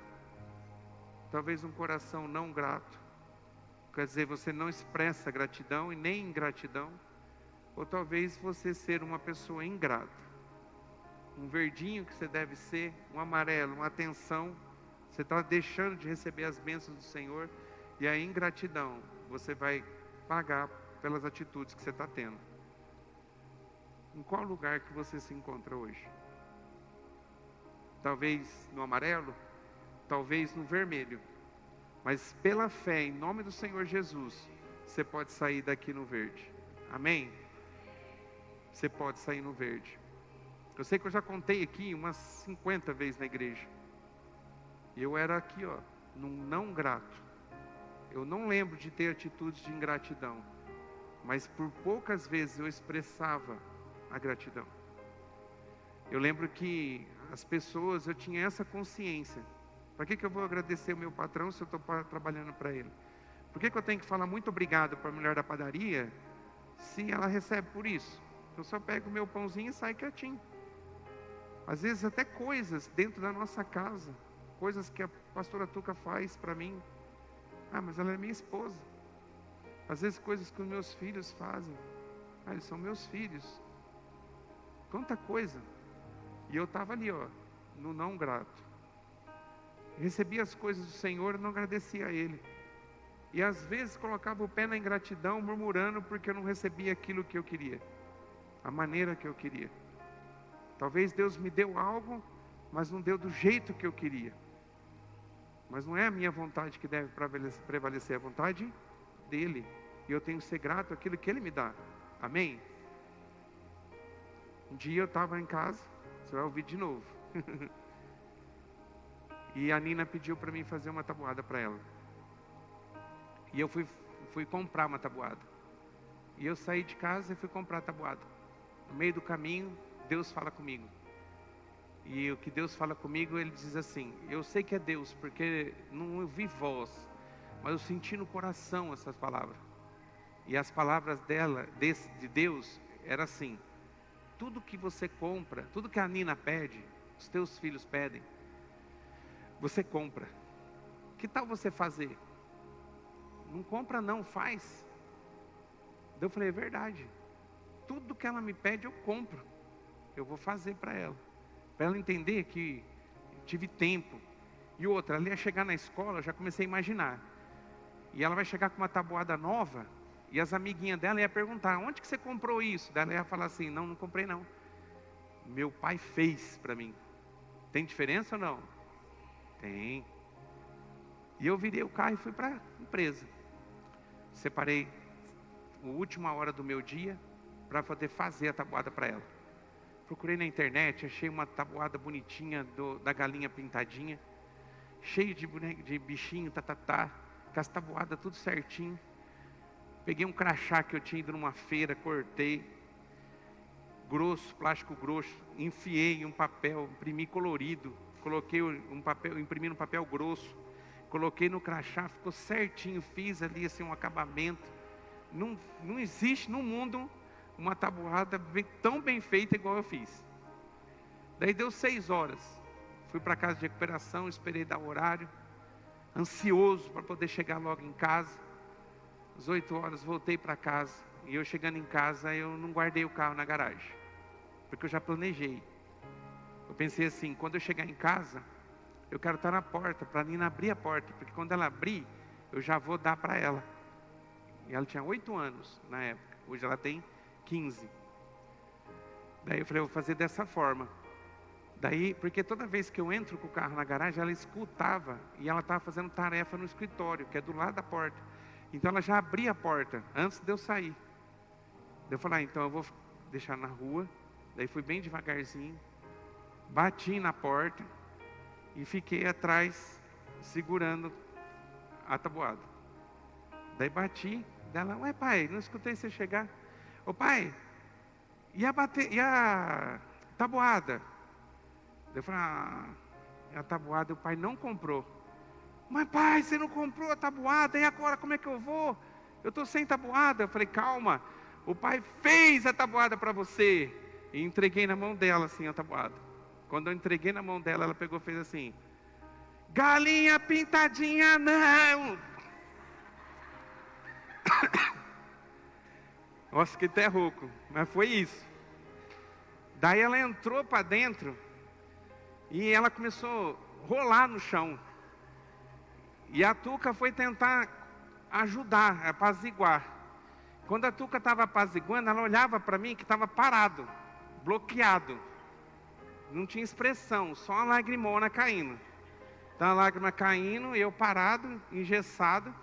talvez um coração não grato, quer dizer, você não expressa gratidão e nem ingratidão, ou talvez você ser uma pessoa ingrata, um verdinho que você deve ser, um amarelo, uma atenção, você está deixando de receber as bênçãos do Senhor, e a ingratidão, você vai pagar pelas atitudes que você está tendo. Em qual lugar que você se encontra hoje? Talvez no amarelo, talvez no vermelho, mas pela fé, em nome do Senhor Jesus, você pode sair daqui no verde, amém? Você pode sair no verde. Eu sei que eu já contei aqui umas 50 vezes na igreja. E eu era aqui, ó, num não grato. Eu não lembro de ter atitudes de ingratidão, mas por poucas vezes eu expressava a gratidão. Eu lembro que as pessoas, eu tinha essa consciência. Para que eu vou agradecer o meu patrão se eu estou trabalhando para ele? Por que eu tenho que falar muito obrigado para a mulher da padaria, se ela recebe por isso? Eu só pego o meu pãozinho e saio quietinho. Às vezes até coisas dentro da nossa casa, coisas que a pastora Tuca faz para mim. Ah, mas ela é minha esposa. Às vezes coisas que os meus filhos fazem. Ah, eles são meus filhos. Quanta coisa. E eu estava ali, ó, no não grato. Recebia as coisas do Senhor e não agradecia a Ele. E às vezes colocava o pé na ingratidão, murmurando porque eu não recebia aquilo que eu queria, a maneira que eu queria. Talvez Deus me deu algo, mas não deu do jeito que eu queria. Mas não é a minha vontade que deve prevalecer, a vontade dEle. E eu tenho que ser grato àquilo que Ele me dá. Amém? Um dia eu estava em casa, você vai ouvir de novo. E a Nina pediu para mim fazer uma tabuada para ela. E eu fui comprar uma tabuada. E eu saí de casa e fui comprar a tabuada. No meio do caminho, Deus fala comigo. E o que Deus fala comigo, Ele diz assim: eu sei que é Deus, porque não ouvi voz, mas eu senti no coração essas palavras. E as palavras de Deus, era assim: tudo que você compra, tudo que a Nina pede, os teus filhos pedem, você compra. Que tal você fazer? Não compra não, faz. Eu falei, é verdade. Tudo que ela me pede eu compro. Eu vou fazer para ela entender que tive tempo. E outra, ela ia chegar na escola, eu já comecei a imaginar. E ela vai chegar com uma tabuada nova, e as amiguinhas dela iam perguntar: onde que você comprou isso? Daí ela ia falar assim: não comprei não. Meu pai fez para mim. Tem diferença ou não? Tem. E eu virei o carro e fui para a empresa. separei a última hora do meu dia para poder fazer a tabuada para ela. Procurei na internet, achei uma tabuada bonitinha da galinha pintadinha, cheio de bichinho, com as tabuadas tudo certinho. Peguei um crachá que eu tinha ido numa feira, cortei, grosso, plástico grosso, enfiei em um papel, imprimi colorido, coloquei um papel, imprimi no papel grosso, coloquei no crachá, ficou certinho, fiz ali assim um acabamento. Não existe no mundo uma tabuada tão bem feita igual eu fiz. Daí deu 6 horas, fui para casa de recuperação, esperei dar o horário, ansioso para poder chegar logo em casa. Às 8 horas voltei para casa, e eu chegando em casa, eu não guardei o carro na garagem, porque eu já planejei. Eu pensei assim, quando eu chegar em casa, eu quero estar na porta, para a Nina abrir a porta, porque quando ela abrir, eu já vou dar para ela. E ela tinha 8 anos na época, hoje ela tem 15. Daí eu falei, eu vou fazer dessa forma. Daí, porque toda vez que eu entro com o carro na garagem, ela escutava, e ela estava fazendo tarefa no escritório, que é do lado da porta. Então ela já abria a porta, antes de eu sair. Daí eu falei, então eu vou deixar na rua. Daí fui bem devagarzinho, bati na porta, e fiquei atrás, segurando a tabuada. Daí bati, dela, ué pai, não escutei você chegar. Ô pai, e a tabuada? Daí eu falei, a tabuada o pai não comprou. Mas pai, você não comprou a tabuada, e agora como é que eu vou? Eu estou sem tabuada. Eu falei, calma, o pai fez a tabuada para você. E entreguei na mão dela assim a tabuada. Quando eu entreguei na mão dela, ela pegou e fez assim, galinha pintadinha não. Nossa, fiquei até rouco, mas foi isso. Daí ela entrou para dentro, e ela começou a rolar no chão. E a Tuca foi tentar ajudar, apaziguar. Quando a Tuca estava apaziguando, ela olhava para mim que estava parado, bloqueado. Não tinha expressão, só a lagrimona caindo. Então a lágrima caindo, eu parado, engessado.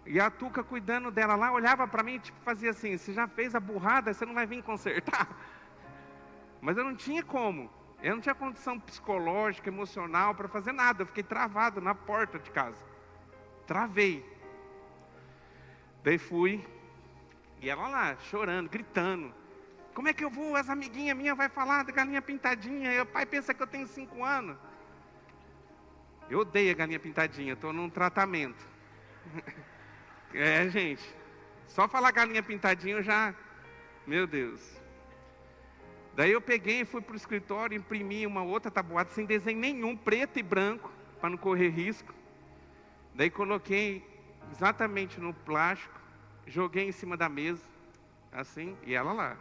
E a Tuca cuidando dela lá, olhava para mim e tipo, fazia assim, você já fez a burrada, você não vai vir consertar? Mas eu não tinha como. Eu não tinha condição psicológica, emocional para fazer nada. Eu fiquei travado na porta de casa. Travei. Daí fui, e ela lá, chorando, gritando. Como é que eu vou? As amiguinhas minhas vão falar da galinha pintadinha. E o pai pensa que eu tenho 5 anos. Eu odeio a galinha pintadinha, estou num tratamento. É, gente. Só falar galinha pintadinha eu já... Meu Deus. Daí eu peguei e fui para o escritório, imprimi uma outra tabuada, sem desenho nenhum, preto e branco, para não correr risco. Daí coloquei exatamente no plástico, joguei em cima da mesa, assim, e ela lá.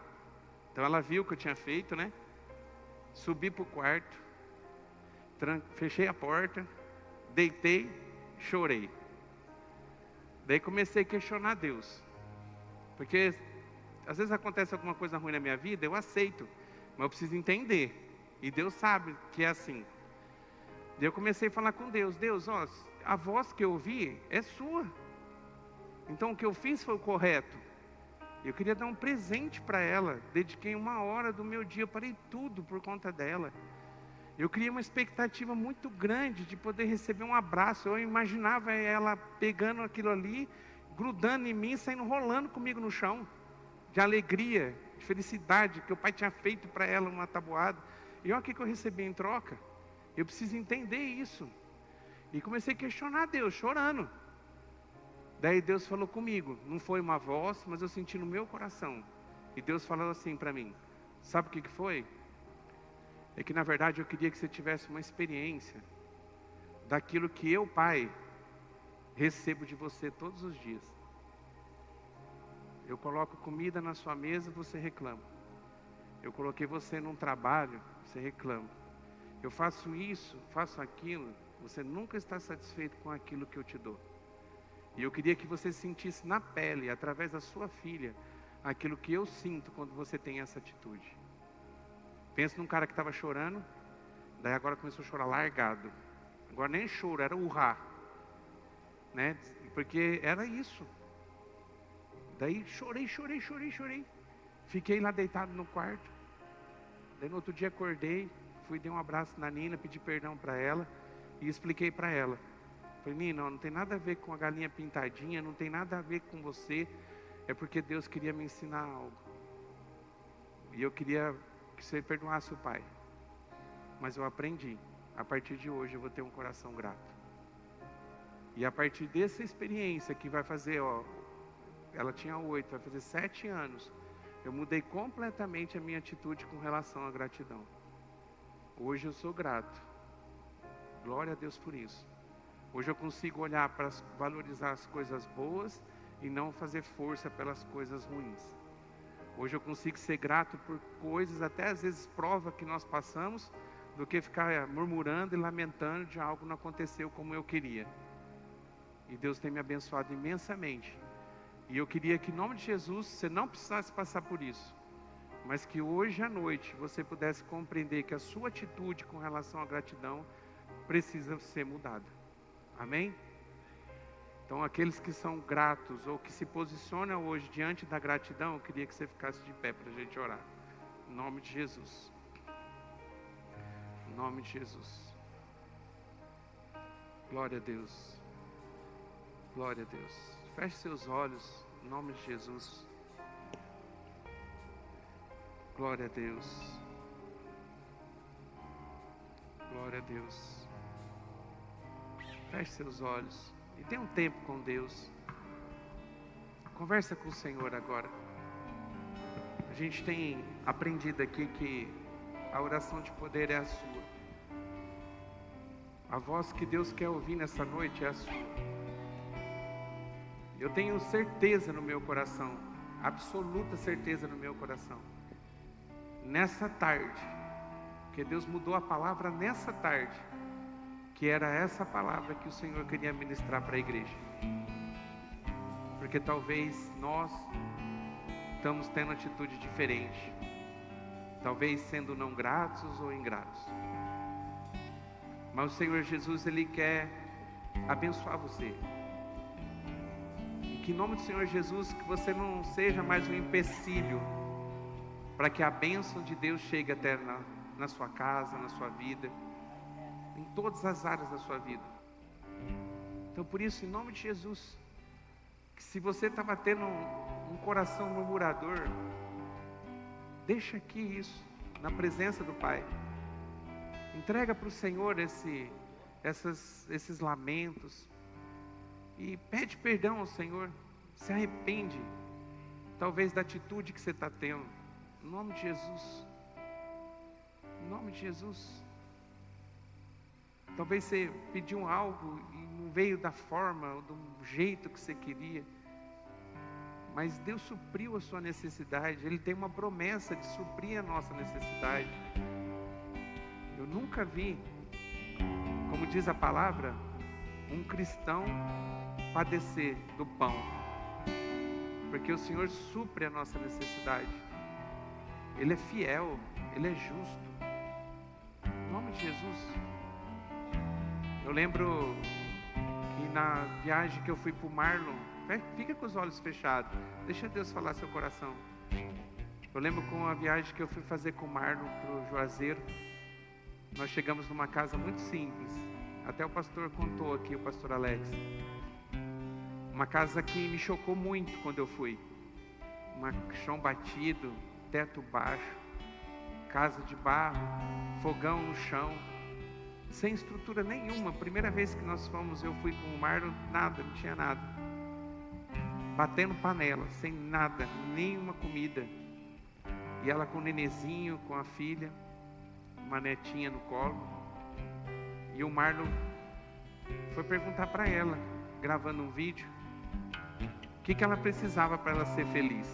Então ela viu o que eu tinha feito, né? Subi para o quarto, fechei a porta, deitei, chorei. Daí comecei a questionar Deus. Porque às vezes acontece alguma coisa ruim na minha vida, eu aceito, mas eu preciso entender. E Deus sabe que é assim. Daí eu comecei a falar com Deus, Deus, ó, a voz que eu ouvi é sua. Então o que eu fiz foi o correto. Eu queria dar um presente para ela. Dediquei 1 hora do meu dia, eu parei tudo por conta dela. Eu criei uma expectativa muito grande de poder receber um abraço. Eu imaginava ela pegando aquilo ali, grudando em mim, saindo rolando comigo no chão. De alegria, de felicidade, que o pai tinha feito para ela uma tabuada. E olha o que eu recebi em troca. Eu preciso entender isso. E comecei a questionar Deus, chorando. Daí Deus falou comigo, não foi uma voz, mas eu senti no meu coração. E Deus falou assim para mim, sabe o que foi? É que na verdade eu queria que você tivesse uma experiência daquilo que eu, Pai, recebo de você todos os dias. Eu coloco comida na sua mesa, você reclama. Eu coloquei você num trabalho, você reclama. Eu faço isso, faço aquilo, você nunca está satisfeito com aquilo que eu te dou. E eu queria que você sentisse na pele, através da sua filha, aquilo que eu sinto quando você tem essa atitude. Pensa num cara que estava chorando, daí agora começou a chorar largado. Agora nem choro, era urrar. Né? Porque era isso. Daí chorei. Fiquei lá deitado no quarto. Daí no outro dia acordei, fui, dei um abraço na Nina, pedi perdão para ela e expliquei para ela. Falei, Nina, não tem nada a ver com a galinha pintadinha, não tem nada a ver com você. É porque Deus queria me ensinar algo. E eu queria que você perdoasse o pai. Mas eu aprendi. A partir de hoje eu vou ter um coração grato. E a partir dessa experiência que vai fazer, ela tinha 8, vai fazer 7 anos. Eu mudei completamente a minha atitude com relação à gratidão. Hoje eu sou grato. Glória a Deus por isso. Hoje eu consigo olhar para valorizar as coisas boas e não fazer força pelas coisas ruins. Hoje eu consigo ser grato por coisas, até às vezes prova que nós passamos, do que ficar murmurando e lamentando de algo que não aconteceu como eu queria. E Deus tem me abençoado imensamente. E eu queria que em nome de Jesus, você não precisasse passar por isso. Mas que hoje à noite você pudesse compreender que a sua atitude com relação à gratidão precisa ser mudada. Amém? Então aqueles que são gratos ou que se posicionam hoje diante da gratidão, eu queria que você ficasse de pé para a gente orar. Em nome de Jesus. Em nome de Jesus. Glória a Deus. Glória a Deus. Feche seus olhos, em nome de Jesus. Glória a Deus. Glória a Deus. Feche seus olhos e tenha um tempo com Deus. Conversa com o Senhor agora. A gente tem aprendido aqui que a oração de poder é a sua. A voz que Deus quer ouvir nessa noite é a sua. Eu tenho certeza no meu coração, absoluta certeza no meu coração, nessa tarde, que Deus mudou a palavra nessa tarde, que era essa palavra que o Senhor queria ministrar para a igreja. Porque talvez nós estamos tendo atitude diferente, talvez sendo não gratos ou ingratos. Mas o Senhor Jesus, Ele quer abençoar você. Que em nome do Senhor Jesus, que você não seja mais um empecilho para que a bênção de Deus chegue até na sua casa, na sua vida, em todas as áreas da sua vida. Então por isso, em nome de Jesus, que se você estava tendo um coração murmurador, deixa aqui isso, na presença do Pai. Entrega para o Senhor esses lamentos. E pede perdão ao Senhor. Se arrepende. Talvez da atitude que você está tendo. Em nome de Jesus. Em nome de Jesus. Talvez você pediu algo e não veio da forma ou do jeito que você queria. Mas Deus supriu a sua necessidade. Ele tem uma promessa de suprir a nossa necessidade. Eu nunca vi, como diz a palavra, um cristão padecer do pão, porque o Senhor supre a nossa necessidade. Ele é fiel, Ele é justo. Em nome de Jesus. Eu lembro que na viagem que eu fui para o Marlon, fica com os olhos fechados, deixa Deus falar seu coração. Eu lembro com a viagem que eu fui fazer com o Marlon para o Juazeiro. Nós chegamos numa casa muito simples. Até o pastor contou aqui, o pastor Alex. Uma casa que me chocou muito quando eu fui. Chão batido, teto baixo, casa de barro, fogão no chão, sem estrutura nenhuma. Primeira vez que nós fomos, eu fui com o Marlon, nada, não tinha nada. Batendo panela, sem nada, nenhuma comida. E ela com o nenezinho, com a filha, uma netinha no colo. E o Marlon foi perguntar para ela, gravando um vídeo, o que ela precisava para ela ser feliz.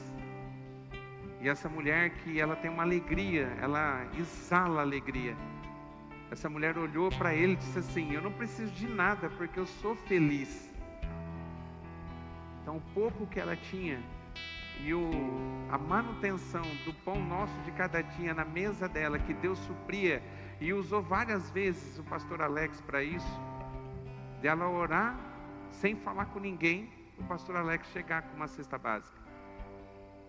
E essa mulher, que ela tem uma alegria, ela exala alegria. Essa mulher olhou para ele e disse assim: eu não preciso de nada, porque eu sou feliz. Então o pouco que ela tinha e a manutenção do pão nosso de cada dia na mesa dela, que Deus supria, e usou várias vezes o pastor Alex para isso, dela orar sem falar com ninguém, o pastor Alex chegar com uma cesta básica.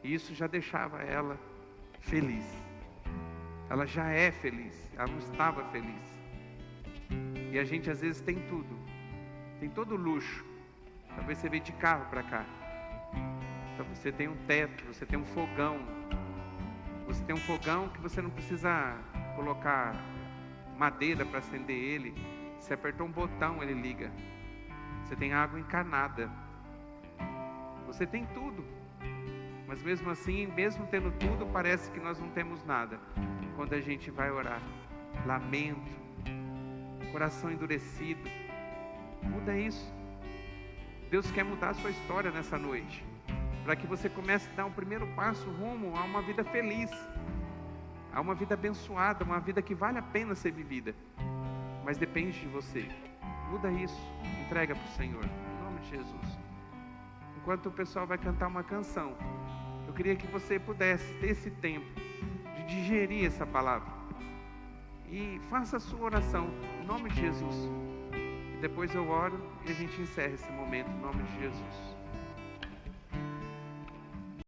E isso já deixava ela feliz. Ela já é feliz, ela não estava feliz. E a gente às vezes tem tudo, tem todo o luxo. Talvez você veio de carro para cá, então você tem um teto, você tem um fogão. Você tem um fogão que você não precisa colocar madeira para acender ele. Você apertou um botão, ele liga. Você tem água encanada. Você tem tudo. Mas mesmo assim, mesmo tendo tudo, parece que nós não temos nada. Quando a gente vai orar, lamento, coração endurecido, muda isso. Deus quer mudar a sua história nessa noite, para que você comece a dar um primeiro passo rumo a uma vida feliz, a uma vida abençoada, uma vida que vale a pena ser vivida. Mas depende de você. Muda isso, entrega para o Senhor, em nome de Jesus. Enquanto o pessoal vai cantar uma canção, eu queria que você pudesse ter esse tempo de digerir essa palavra. E faça a sua oração, em nome de Jesus. Depois eu oro e a gente encerra esse momento, em nome de Jesus.